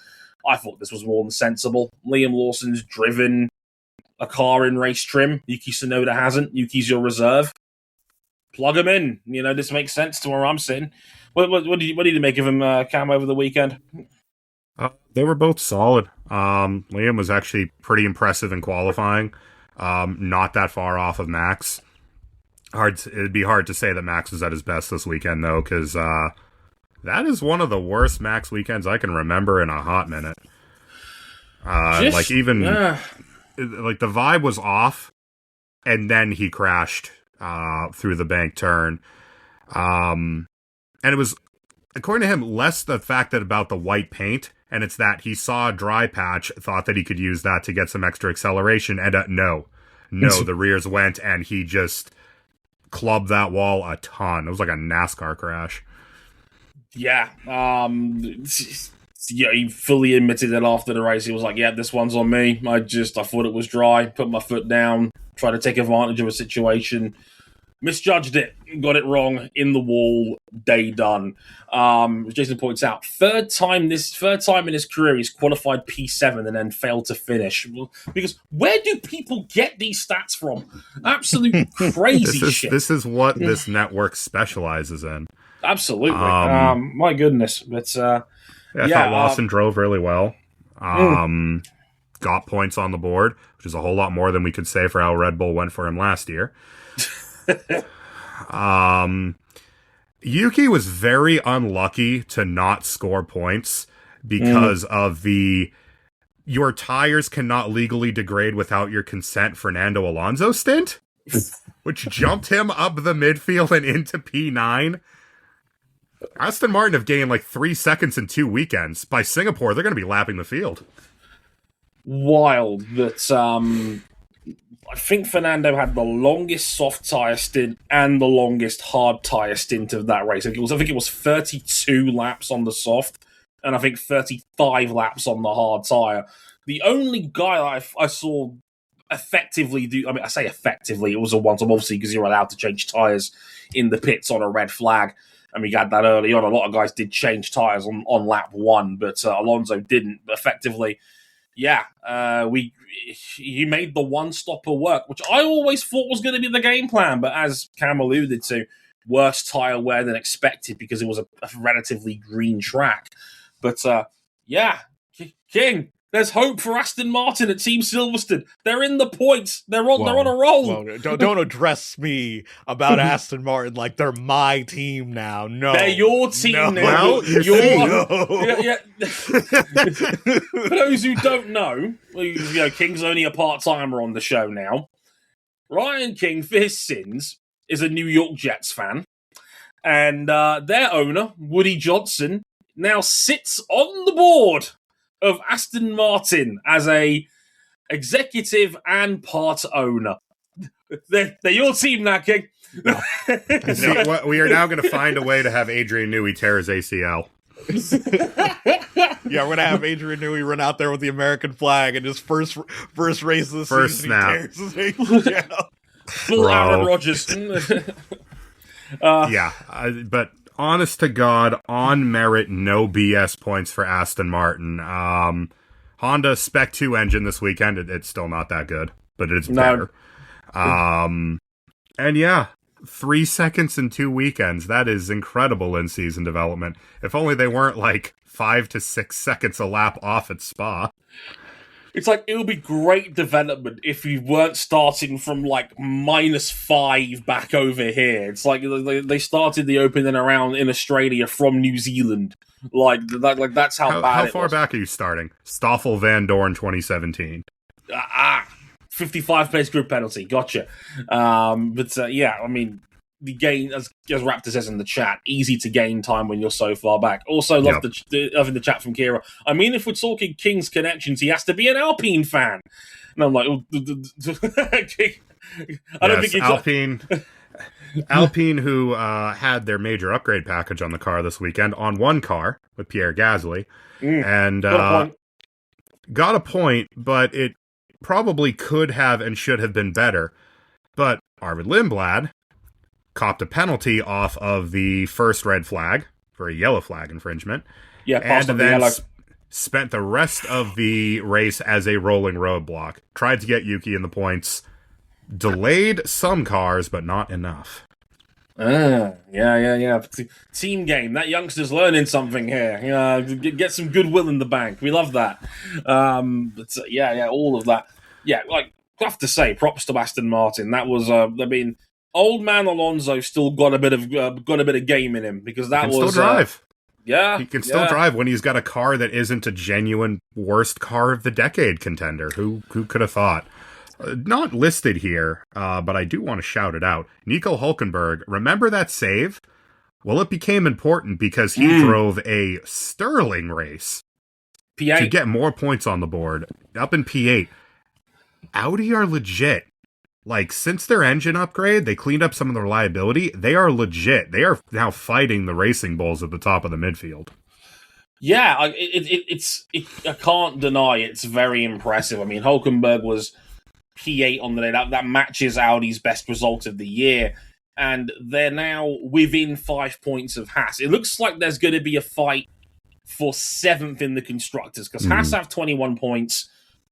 A: I thought this was more than sensible. Liam Lawson's driven a car in race trim. Yuki Tsunoda hasn't. Yuki's your reserve. Plug him in. You know, this makes sense to where I'm sitting. What did you make of him, Cam, over the weekend?
B: They were both solid. Liam was actually pretty impressive in qualifying. Not that far off of Max. It'd be hard to say that Max was at his best this weekend, though, because that is one of the worst Max weekends I can remember in a hot minute. The vibe was off, and then he crashed through the bank turn. And it was, according to him, less the fact that about the white paint, and it's that he saw a dry patch, thought that he could use that to get some extra acceleration, and no, the rears went, and he just clubbed that wall a ton. It was like a NASCAR crash.
A: Yeah, he fully admitted it after the race. He was like, "Yeah, this one's on me. I thought it was dry, put my foot down, tried to take advantage of a situation." Misjudged it, got it wrong, in the wall, day done. As Jason points out, third time in his career, he's qualified P7 and then failed to finish. Because where do people get these stats from? Absolute crazy shit.
B: This is what this network specializes in.
A: Absolutely. My goodness. But,
B: I thought Lawson drove really well. Got points on the board, which is a whole lot more than we could say for how Red Bull went for him last year. Yuki was very unlucky to not score points because of your tires cannot legally degrade without your consent Fernando Alonso stint, which jumped him up the midfield and into P9. Aston Martin have gained like 3 seconds in 2 weekends. By Singapore, they're going to be lapping the field.
A: wild that I think Fernando had the longest soft tyre stint and the longest hard tyre stint of that race. I think it was 32 laps on the soft, and I think 35 laps on the hard tyre. The only guy I saw effectively do, I mean, I say effectively, it was a one-time, obviously, because you're allowed to change tyres in the pits on a red flag, and we got that early on. A lot of guys did change tyres on lap one, but Alonso didn't. Effectively, yeah, he made the one-stopper work, which I always thought was going to be the game plan, but as Cam alluded to, worse tyre wear than expected because it was a relatively green track. But, yeah, King, there's hope for Aston Martin at Team Silverstone. They're in the points. They're on a roll.
C: Well, don't address me about Aston Martin like they're my team now. No,
A: they're your team now.
B: Well,
A: Yeah. For those who don't know, King's only a part-timer on the show now. Ryan King, for his sins, is a New York Jets fan. And their owner, Woody Johnson, now sits on the board of Aston Martin as a executive and part owner. They're your team now, King.
B: No. See, we are now going to find a way to have Adrian Newey tear his ACL.
C: Yeah, we're going to have Adrian Newey run out there with the American flag and his first race of the
B: first
C: season.
B: Snap.
C: He tears his ACL.
A: Full Aaron Rodgers.
B: But honest to God, on merit, no BS points for Aston Martin. Honda Spec 2 engine this weekend. It's still not that good, but it's better. And yeah, 3 seconds in 2 weekends. That is incredible in season development. If only they weren't like 5 to 6 seconds a lap off at Spa.
A: It's like, it would be great development if we weren't starting from like -5 back over here. It's like they started the opening around in Australia from New Zealand. That's how bad it was.
B: How far back are you starting? Stoffel Van Dorn 2017.
A: 55 place group penalty. Gotcha. Yeah, I mean, the gain, as Raptor says in the chat, easy to gain time when you're so far back. Also, love the chat from Kira. I mean, if we're talking King's connections, he has to be an Alpine fan. And I'm like, I don't think
B: Alpine. Alpine, who had their major upgrade package on the car this weekend, on one car with Pierre Gasly, and got a point, but it probably could have and should have been better. But Arvid Lindblad copped a penalty off of the first red flag for a yellow flag infringement.
A: Yeah,
B: and then spent the rest of the race as a rolling roadblock. Tried to get Yuki in the points. Delayed some cars, but not enough.
A: Yeah. Team game. That youngster's learning something here. Get some goodwill in the bank. We love that. All of that. Yeah, like, I have to say, props to Aston Martin. That was, old man Alonso still got a bit of game in him, because that was
B: still drive.
A: He
B: can still drive when he's got a car that isn't a genuine worst car of the decade contender. Who could have thought? Not listed here, but I do want to shout it out. Nico Hulkenberg, remember that save? Well, it became important because he drove a sterling race
A: P8
B: to get more points on the board. Up in P8. Audi are legit. Like, since their engine upgrade, they cleaned up some of the reliability. They are legit. They are now fighting the racing bulls at the top of the midfield.
A: Yeah, I can't deny it's very impressive. I mean, Hulkenberg was P8 on the day. That matches Audi's best result of the year. And they're now within 5 points of Haas. It looks like there's going to be a fight for 7th in the Constructors, because Haas have 21 points.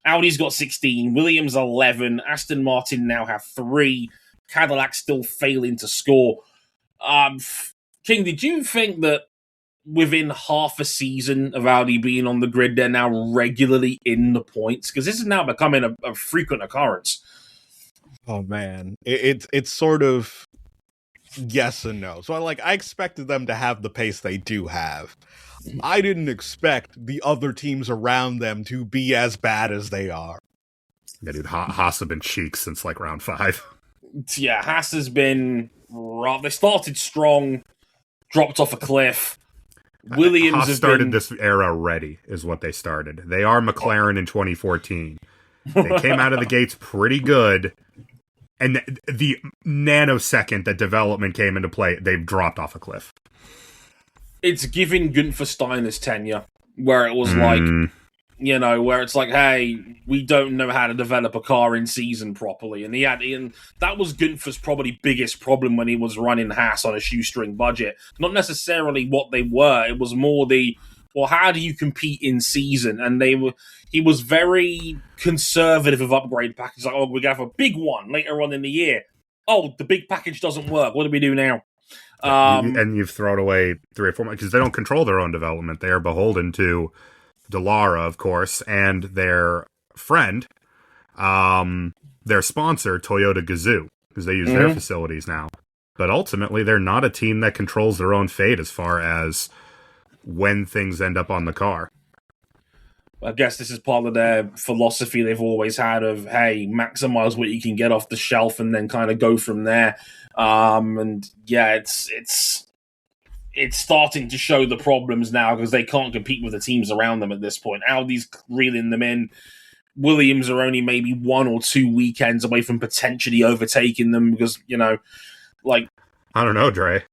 A: Audi's got 16, Williams 11, Aston Martin now have 3, Cadillac still failing to score. King, did you think that within half a season of Audi being on the grid, they're now regularly in the points? Because this is now becoming a frequent occurrence.
C: Oh, man. It's sort of yes and no. So I expected them to have the pace they do have. I didn't expect the other teams around them to be as bad as they are.
B: Yeah, dude, Haas have been cheeks since like round 5.
A: Yeah, Haas has been rough. They started strong, dropped off a cliff, Williams
B: Haas
A: have
B: started this era ready, is what they started. They are McLaren in 2014. They came out of the gates pretty good, and the nanosecond that development came into play, they've dropped off a cliff.
A: It's giving Gunther Steiner's tenure, where it was like, where it's like, hey, we don't know how to develop a car in season properly. And that was Gunther's probably biggest problem when he was running Haas on a shoestring budget. Not necessarily what they were. It was more how do you compete in season? And he was very conservative of upgrade packages. Like, we're going to have a big one later on in the year. Oh, the big package doesn't work. What do we do now?
B: And you've thrown away 3 or 4 months because they don't control their own development. They are beholden to Dallara, of course, and their friend, their sponsor, Toyota Gazoo, because they use their facilities now. But ultimately, they're not a team that controls their own fate as far as when things end up on the car.
A: I guess this is part of their philosophy they've always had of, hey, maximize what you can get off the shelf and then kind of go from there. It's starting to show the problems now because they can't compete with the teams around them at this point. Audi's reeling them in. Williams are only maybe 1 or 2 weekends away from potentially overtaking them because, I
B: don't know, Dre.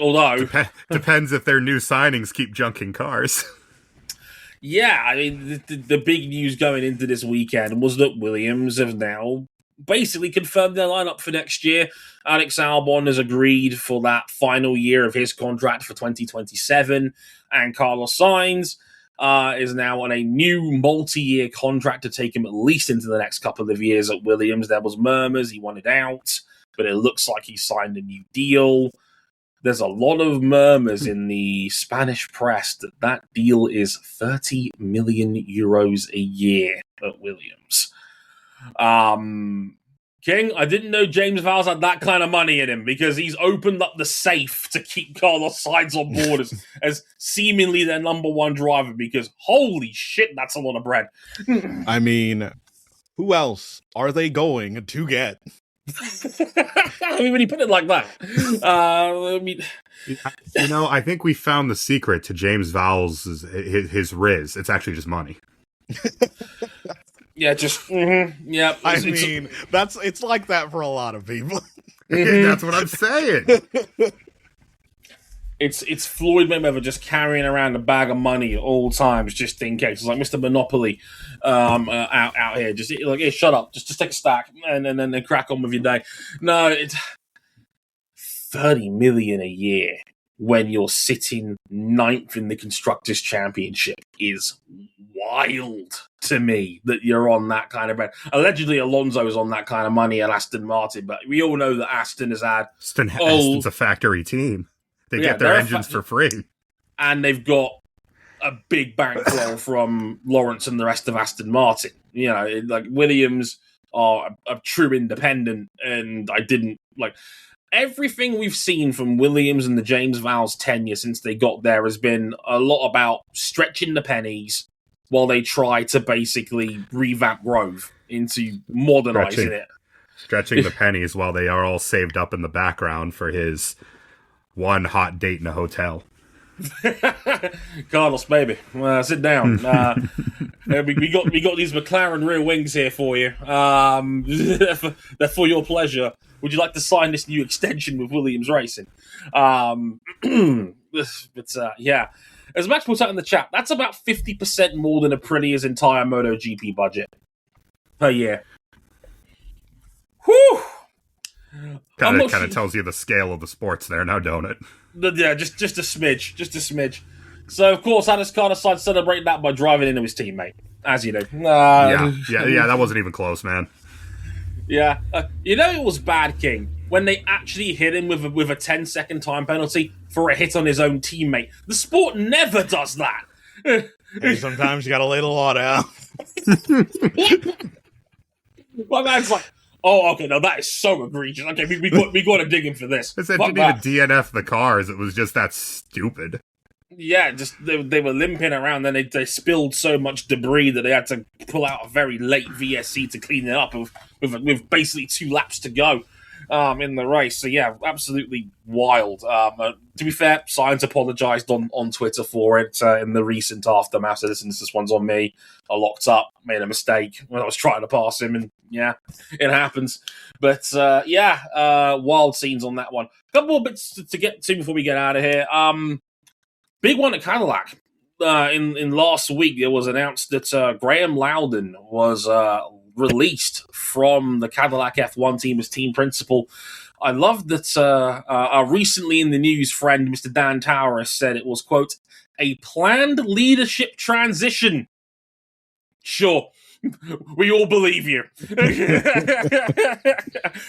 A: Although...
B: Depends if their new signings keep junking cars.
A: Yeah, I mean, the big news going into this weekend was that Williams have now basically confirmed their lineup for next year. Alex Albon has agreed for that final year of his contract for 2027, and Carlos Sainz is now on a new multi-year contract to take him at least into the next couple of years at Williams. There was murmurs he wanted out, but it looks like he signed a new deal. There's a lot of murmurs in the Spanish press that deal is 30 million euros a year at Williams. King, I didn't know James Vowles had that kind of money in him because he's opened up the safe to keep Carlos Sainz on board as seemingly their number one driver because holy shit, that's a lot of bread.
C: I mean, who else are they going to get?
A: I mean, when you put it like that,
B: I think we found the secret to James Vowles' his riz. It's actually just money.
A: Yeah, just yeah.
C: It's like that for a lot of people.
B: That's what I'm saying.
A: It's Floyd Mayweather just carrying around a bag of money at all times, just in case. It's like Mr. Monopoly out here. Just like, hey, shut up. Just take a stack and then crack on with your day. No, it's 30 million a year when you're sitting 9th in the Constructors' Championship is wild to me that you're on that kind of bread. Allegedly, Alonso's on that kind of money at Aston Martin, but we all know that Aston has had...
B: Aston's a factory team. They get their engines for free.
A: And they've got a big bankroll from Lawrence and the rest of Aston Martin. Williams are a true independent, and I didn't... Everything we've seen from Williams and the James Vowles tenure since they got there has been a lot about stretching the pennies while they try to basically revamp Grove into modernizing it.
B: Stretching the pennies while they are all saved up in the background for his... one hot date in a hotel.
A: Carlos, baby, sit down. We got these McLaren rear wings here for you. They're for your pleasure. Would you like to sign this new extension with Williams Racing? Yeah. As Max puts out in the chat, that's about 50% more than Aprilia's entire MotoGP budget per year. Whew!
B: Kind of tells you the scale of the sports there now, don't it?
A: Yeah, just a smidge. So, of course, Alex Carter decided to celebrate that by driving into his teammate, as you know.
B: Yeah, that wasn't even close, man.
A: Yeah. It was bad, King, when they actually hit him with a 10-second time penalty for a hit on his own teammate. The sport never does that.
C: Hey, sometimes you gotta lay the law down.
A: My man's like, oh, okay, no, that is so egregious. Okay, we got to dig in for this.
B: It didn't even DNF the cars. It was just that stupid.
A: Yeah, just they were limping around, then they spilled so much debris that they had to pull out a very late VSC to clean it up with basically 2 laps to go. in the race. So yeah, absolutely wild. To be fair, Sainz apologised on Twitter for it in the recent aftermath. So listen, this one's on me. I locked up, made a mistake when I was trying to pass him, and yeah, it happens. But wild scenes on that one. A couple more bits to get to before we get out of here. Big one at Cadillac. In last week, it was announced that Graham Loudon was released from the Cadillac F1 team as team principal. I love that our recently in the news friend, Mr. Dan Towers, said it was, quote, a planned leadership transition. Sure. We all believe you.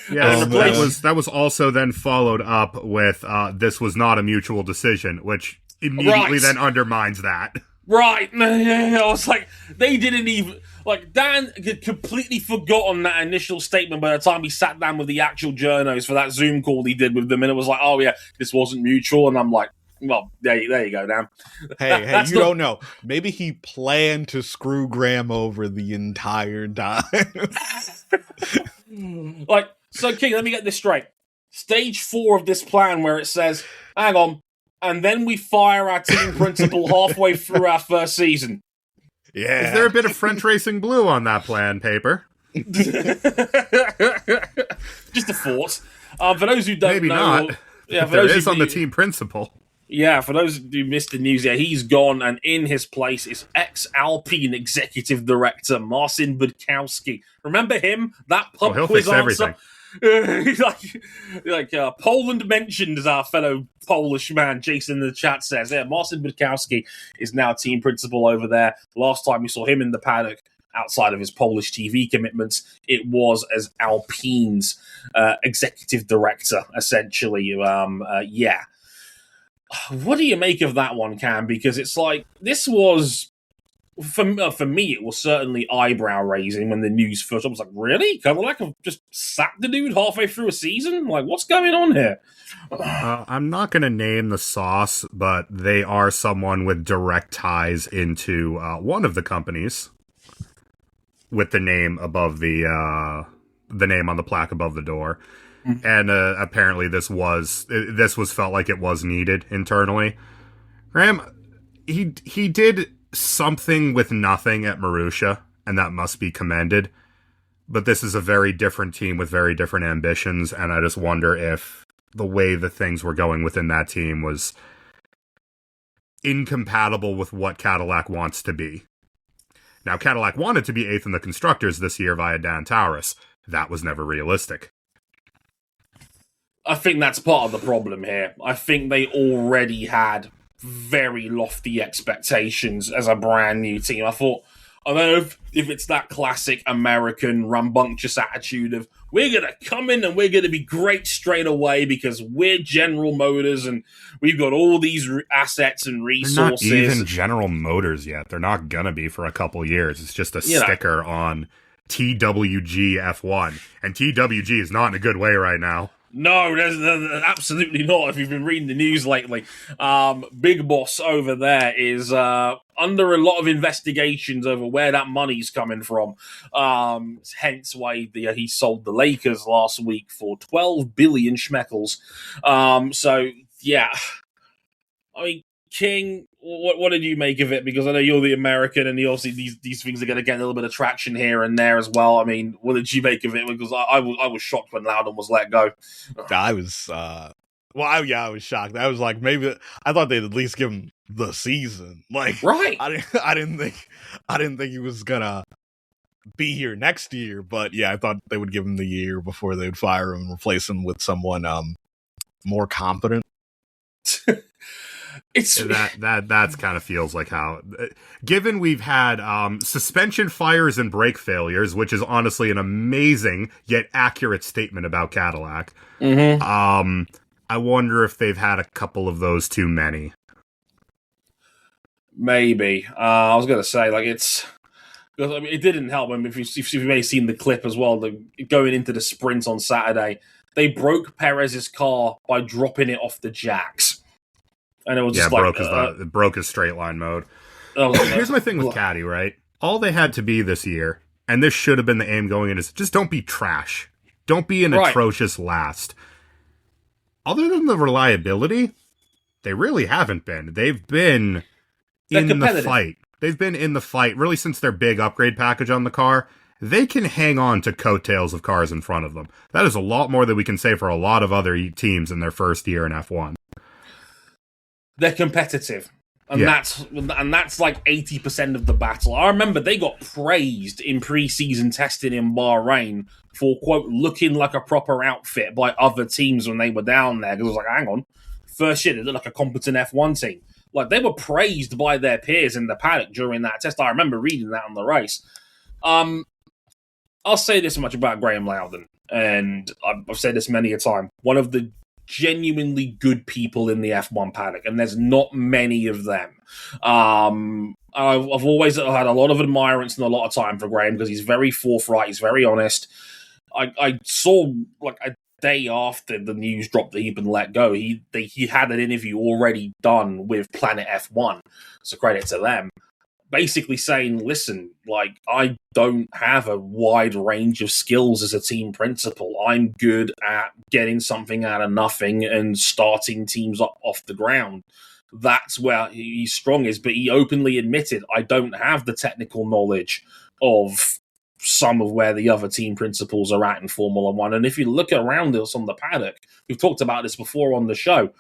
B: That was also then followed up with this was not a mutual decision, which immediately then undermines that.
A: Right. I was like, they didn't even... Like, Dan had completely forgotten that initial statement by the time he sat down with the actual journos for that Zoom call he did with them, and it was like, oh yeah, this wasn't mutual, and I'm like, well, there you go, Dan.
C: Hey, you don't know. Maybe he planned to screw Graham over the entire time.
A: Like, so King, let me get this straight. Stage 4 of this plan where it says, hang on, and then we fire our team principal halfway through our first season.
B: Yeah. Is there a bit of French Racing Blue on that plan paper?
A: Just a thought. For those who don't
B: Maybe
A: know...
B: not.
A: Yeah,
B: there is on the team principal.
A: Yeah, for those who missed the news, yeah, he's gone, and in his place is ex-Alpine executive director Marcin Budkowski. Remember him? That pub quiz answer? Poland mentioned, as our fellow Polish man Jason in the chat says. Yeah, Marcin Budkowski is now team principal over there. Last time we saw him in the paddock, outside of his Polish TV commitments, it was as Alpine's executive director, essentially. What do you make of that one, Cam? Because it's like, this was, for me, it was certainly eyebrow-raising when the news first. I was like, really? Cadillac have just sacked the dude halfway through a season? Like, what's going on here?
B: I'm not going to name the sauce, but they are someone with direct ties into one of the companies with the name above the name on the plaque above the door. Mm-hmm. And apparently this was felt like it was needed internally. Graham, he did something with nothing at Marussia, and that must be commended. But this is a very different team with very different ambitions, and I just wonder if the way the things were going within that team was incompatible with what Cadillac wants to be. Now, Cadillac wanted to be 8th in the Constructors this year via Dan Towers. That was never realistic.
A: I think that's part of the problem here. I think they already had very lofty expectations as a brand new team. I thought, I don't know if it's that classic American rambunctious attitude of, we're going to come in and we're going to be great straight away because we're General Motors and we've got all these assets and resources.
B: They're not even General Motors yet. They're not going to be for a couple years. It's just a sticker on TWG F1. And TWG is not in a good way right now.
A: No, there's absolutely not. If you've been reading the news lately, Big Boss over there is under a lot of investigations over where that money's coming from. Hence why he sold the Lakers last week for 12 billion schmeckles. So, yeah. I mean, King, what did you make of it? Because I know you're the American, and obviously these things are going to get a little bit of traction here and there as well. I mean, what did you make of it? Because I was shocked when Loudon was let go.
C: I was, I was shocked. I was like, maybe I thought they'd at least give him the season. Like,
A: right?
C: I didn't think he was gonna be here next year. But yeah, I thought they would give him the year before they would fire him and replace him with someone more competent.
B: It's that kind of feels like how, given we've had suspension fires and brake failures, which is honestly an amazing yet accurate statement about Cadillac. Mm-hmm. I wonder if they've had a couple of those too many.
A: Maybe. I was going to say, like, it's because I mean, it didn't help. I mean, if you may have seen the clip as well, going into the sprint on Saturday, they broke Perez's car by dropping it off the jacks. And it was just
B: broke his straight line mode. Here's my thing with Caddy, right? All they had to be this year, and this should have been the aim going in, is just don't be trash. Don't be an atrocious last. Other than the reliability, they really haven't been. They've been in the fight. They've been in the fight really since their big upgrade package on the car. They can hang on to coattails of cars in front of them. That is a lot more than we can say for a lot of other teams in their first year in F1.
A: They're competitive. And that's like 80% of the battle. I remember they got praised in pre-season testing in Bahrain for, quote, looking like a proper outfit by other teams when they were down there. Because I was like, hang on. First year, they looked like a competent F1 team. Like, they were praised by their peers in the paddock during that test. I remember reading that on the race. I'll say this much about Graham Loudon, and I've said this many a time. One of the genuinely good people in the F1 paddock, and there's not many of them. I've always had a lot of admirance and a lot of time for Graham because he's very forthright, he's very honest. I saw, like, a day after the news dropped that he'd been let go, he had an interview already done with Planet F1, so credit to them. Basically saying, listen, like, I don't have a wide range of skills as a team principal. I'm good at getting something out of nothing and starting teams up off the ground. That's where he's strongest, but he openly admitted, I don't have the technical knowledge of some of where the other team principals are at in Formula One. And if you look around us on the paddock, we've talked about this before on the show,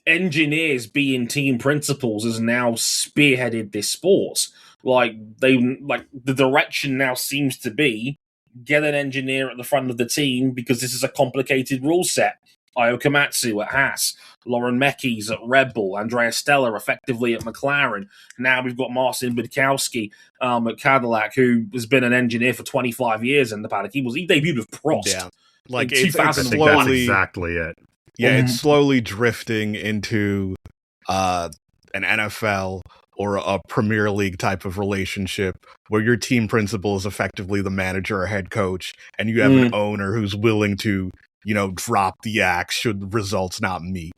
A: engineers being team principals has now spearheaded this sport. The direction now seems to be get an engineer at the front of the team because this is a complicated rule set. Io Komatsu at Haas, Lauren Mekies at Red Bull, Andrea Stella effectively at McLaren. Now we've got Marcin Budkowski at Cadillac, who has been an engineer for 25 years in the paddock. He debuted with Prost.
C: Yeah, like
A: in 2001.
B: That's exactly it.
C: Yeah, it's slowly drifting into an NFL or a Premier League type of relationship where your team principal is effectively the manager or head coach, and you have an owner who's willing to, drop the axe should results not meet.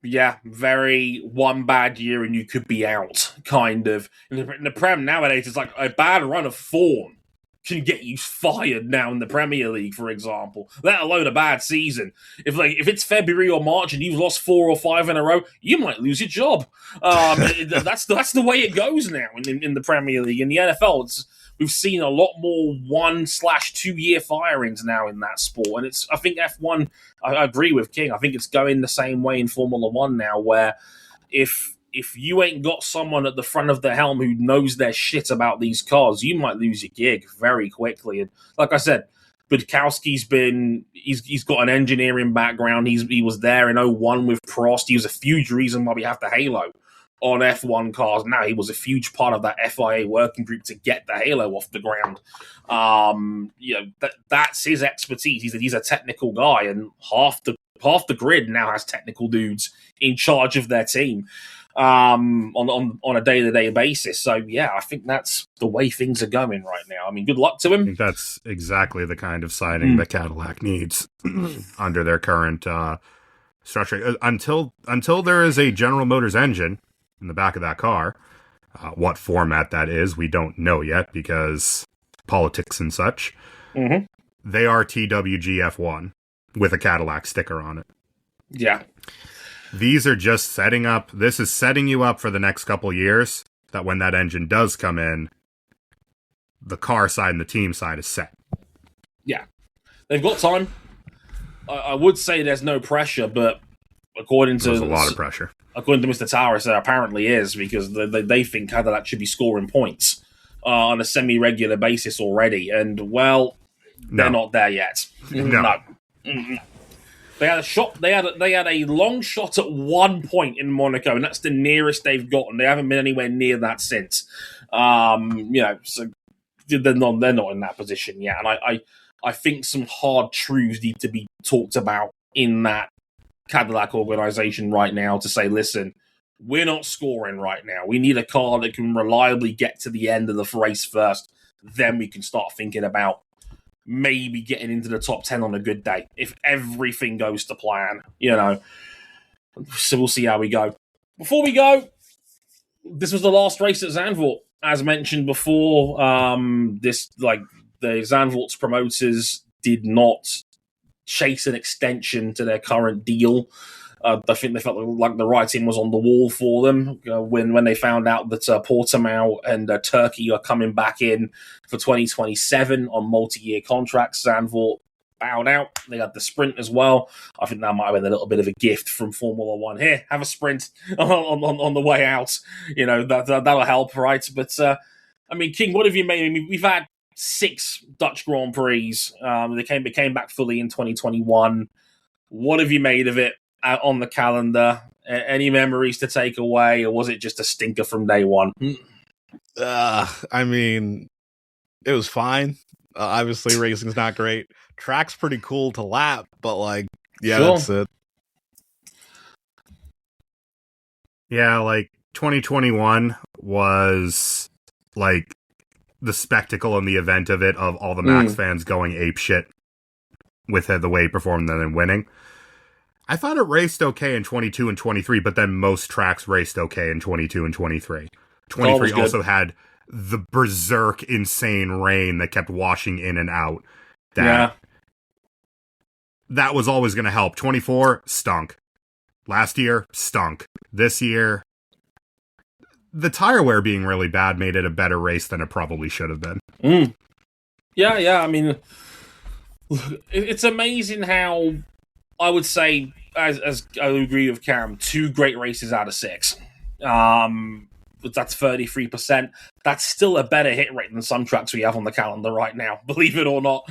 A: Yeah, very one bad year and you could be out, kind of. In the Prem nowadays, it's like a bad run of form can get you fired now in the Premier League, for example, let alone a bad season. If it's February or March and you've lost 4 or 5 in a row, you might lose your job. That's the way it goes now in the Premier League. In the NFL, we've seen a lot more 1/2 year firings now in that sport, and I think F1. I agree with King. I think it's going the same way in Formula One now, where if you ain't got someone at the front of the helm who knows their shit about these cars, you might lose your gig very quickly. And like I said, Budkowski's he's got an engineering background. He was there in 2001 with Prost. He was a huge reason why we have the Halo on F1 cars. Now he was a huge part of that FIA working group to get the Halo off the ground. That's his expertise. He's a technical guy, and half the grid now has technical dudes in charge of their team on a day-to-day basis. So yeah, I think that's the way things are going right now. I mean, good luck to him.
B: I think that's exactly the kind of signing that Cadillac needs under their current structure. Until there is a General Motors engine in the back of that car, what format that is, we don't know yet because politics and such. Mm-hmm. They are TWG-F1 with a Cadillac sticker on it.
A: Yeah.
B: These are just setting you up for the next couple years, that when that engine does come in, the car side and the team side is set.
A: Yeah. They've got time. I would say there's no pressure, but there's a lot of pressure. According to Mr. Towers, there apparently is, because they think Cadillac should be scoring points on a semi-regular basis already, and, well, they're not there yet. No. Mm-hmm. They had a shot. They had a long shot at one point in Monaco, and that's the nearest they've gotten. They haven't been anywhere near that since. So they're not in that position yet. And I think some hard truths need to be talked about in that Cadillac organization right now to say, listen, we're not scoring right now. We need a car that can reliably get to the end of the race first. Then we can start thinking about maybe getting into the top 10 on a good day if everything goes to plan, So we'll see how we go. Before we go, this was the last race at Zandvoort, as mentioned before. The Zandvoort's promoters did not chase an extension to their current deal. I think they felt like the writing was on the wall for them when they found out that Portimao and Turkey are coming back in for 2027 on multi-year contracts. Zandvoort bowed out. They had the sprint as well. I think that might have been a little bit of a gift from Formula One. Here, have a sprint on the way out. That'll help, right? But King, what have you made? We've had 6 Dutch Grand Prix. They came back fully in 2021. What have you made of it on the calendar? Any memories to take away, or was it just a stinker from day one?
C: It was fine. Obviously, racing's not great. Track's pretty cool to lap, but sure. That's it.
B: Yeah, 2021 was the spectacle and the event of it, of all the Max fans going apeshit with the way he performed and then winning. I thought it raced okay in 22 and 23, but then most tracks raced okay in 22 and 23. 23 also had the berserk insane rain that kept washing in and out. That was always going to help. 24 stunk. Last year stunk. This year, the tire wear being really bad made it a better race than it probably should have been.
A: Yeah. It's amazing how, I would say, as I agree with Cam, 2 great races out of 6. But that's 33%. That's still a better hit rate than some tracks we have on the calendar right now, believe it or not.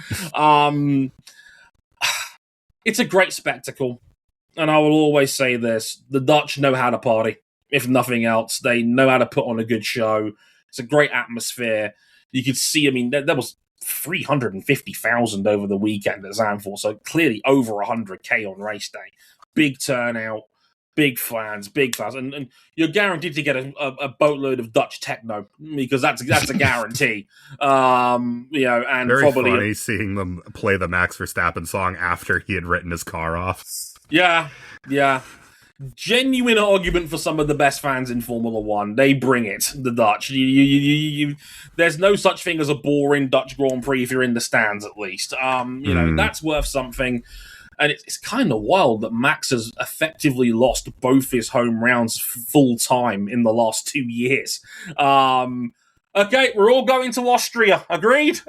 A: It's a great spectacle. And I will always say this, the Dutch know how to party. If nothing else, they know how to put on a good show. It's a great atmosphere. You could see, there was 350,000 over the weekend at Zandvoort, so clearly over 100K on race day. Big turnout, big fans, and you're guaranteed to get a boatload of Dutch techno, because that's a guarantee. And
B: very
A: probably
B: funny seeing them play the Max Verstappen song after he had written his car off.
A: Yeah. Genuine argument for some of the best fans in Formula One. They bring it, the Dutch. There's no such thing as a boring Dutch Grand Prix if you're in the stands, at least. That's worth something. And it's kind of wild that Max has effectively lost both his home rounds full time in the last 2 years. Okay, we're all going to Austria. Agreed,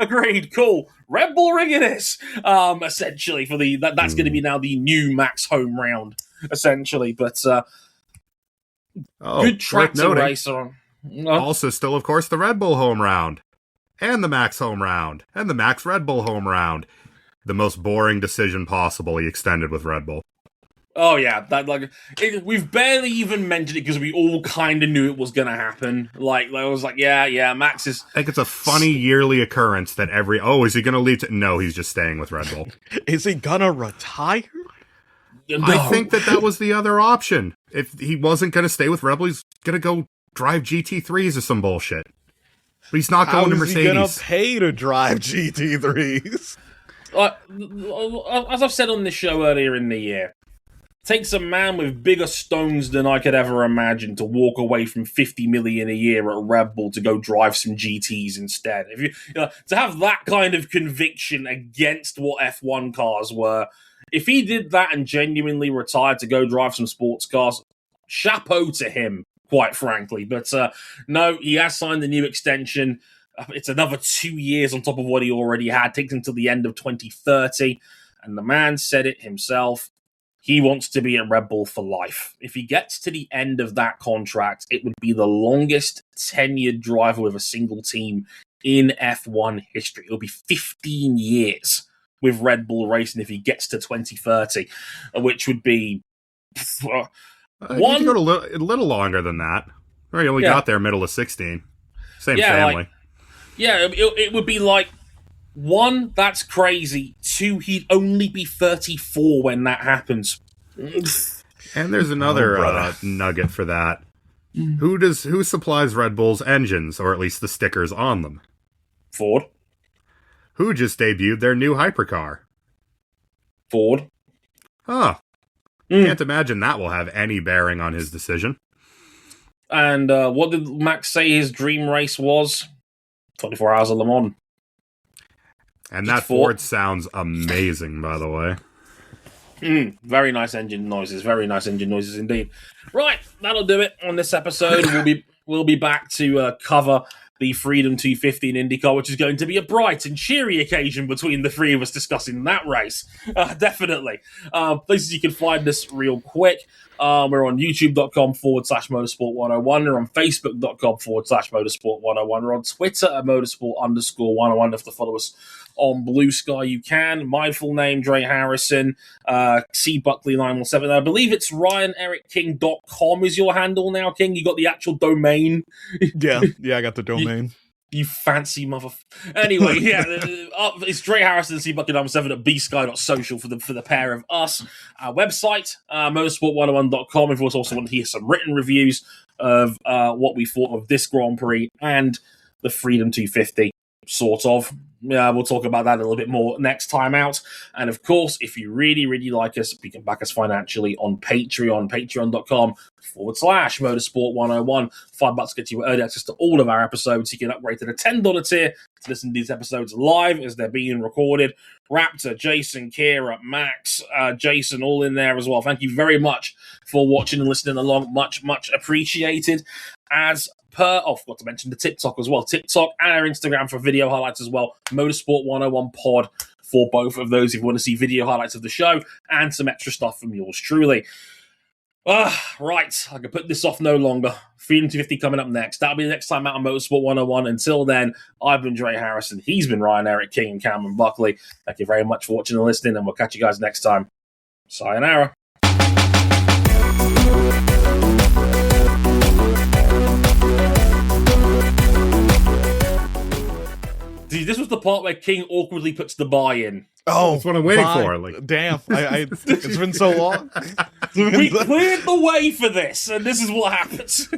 A: cool. Red Bull ringing this. Essentially, for that's going to be now the new Max home round. Essentially, but good track to race on.
B: Also, still, of course, the Red Bull home round, and the Max home round, and the Max Red Bull home round. The most boring decision possible he extended with Red Bull.
A: Oh yeah, we've barely even mentioned it because we all kind of knew it was going to happen. I was like, yeah, Max is.
B: I think it's a funny yearly occurrence that is he going to leave? No, he's just staying with Red Bull.
C: Is he gonna retire?
A: No.
B: I think that was the other option. If he wasn't going to stay with Red Bull, he's going to go drive GT3s or some bullshit. But he's not going to Mercedes.
C: How is he going to pay to drive GT3s?
A: As I've said on this show earlier in the year, takes a man with bigger stones than I could ever imagine to walk away from 50 million a year at Red Bull to go drive some GTs instead. To have that kind of conviction against what F1 cars were, if he did that and genuinely retired to go drive some sports cars, chapeau to him, quite frankly. But no, he has signed the new extension. It's another 2 years on top of what he already had. Takes him to the end of 2030. And the man said it himself. He wants to be at Red Bull for life. If he gets to the end of that contract, it would be the longest tenured driver with a single team in F1 history. It'll be 15 years with Red Bull racing if he gets to 2030, which would be
B: You could go a little longer than that. He only got there middle of 16. Same family.
A: It would be 1, that's crazy. 2, he'd only be 34 when that happens.
B: And there's another nugget for that. Who supplies Red Bull's engines, or at least the stickers on them?
A: Ford.
B: Who just debuted their new hypercar?
A: Ford.
B: Huh. Can't imagine that will have any bearing on his decision.
A: And what did Max say his dream race was? 24 Hours of Le Mans.
B: And that Ford sounds amazing, by the way.
A: Very nice engine noises. Very nice engine noises indeed. Right, that'll do it on this episode. We'll be back to cover the Freedom 250 in IndyCar, which is going to be a bright and cheery occasion between the three of us discussing that race. Definitely. Places you can find us real quick. We're on youtube.com/motorsport101. We're on facebook.com/motorsport101. We're on Twitter at motorsport_101. If to follow us on Blue Sky, you can. My full name, Dre Harrison, C Buckley 917. I believe it's RyanEricKing.com is your handle now, King. You got the actual domain.
C: Yeah, I got the domain.
A: You fancy mother. Anyway, yeah, it's Dre Harrison, C Buckley 917 at bsky.social for the pair of us. Our website, motorsport101.com. If you also want to hear some written reviews of what we thought of this Grand Prix and the Freedom 250, sort of. Yeah, we'll talk about that a little bit more next time out. And of course, if you really, really like us, you can back us financially on Patreon, patreon.com/motorsport101. $5 gets you early access to all of our episodes. You can upgrade to the $10 tier to listen to these episodes live as they're being recorded. Raptor, Jason, Kira, Max, Jason, all in there as well. Thank you very much for watching and listening along. Much, much appreciated. As per, I forgot to mention the TikTok as well. TikTok and our Instagram for video highlights as well. Motorsport 101 Pod for both of those if you want to see video highlights of the show and some extra stuff from yours truly. Right, I can put this off no longer. Freedom 250 coming up next. That'll be the next time out on Motorsport 101. Until then, I've been Dre Harrison. He's been Ryan Eric King and Cameron Buckley. Thank you very much for watching and listening, and we'll catch you guys next time. Sayonara. See, this was the part where King awkwardly puts the buy in.
B: Oh, that's what I'm waiting for. Like,
C: damn, it's been so long.
A: We cleared the way for this, and this is what happens.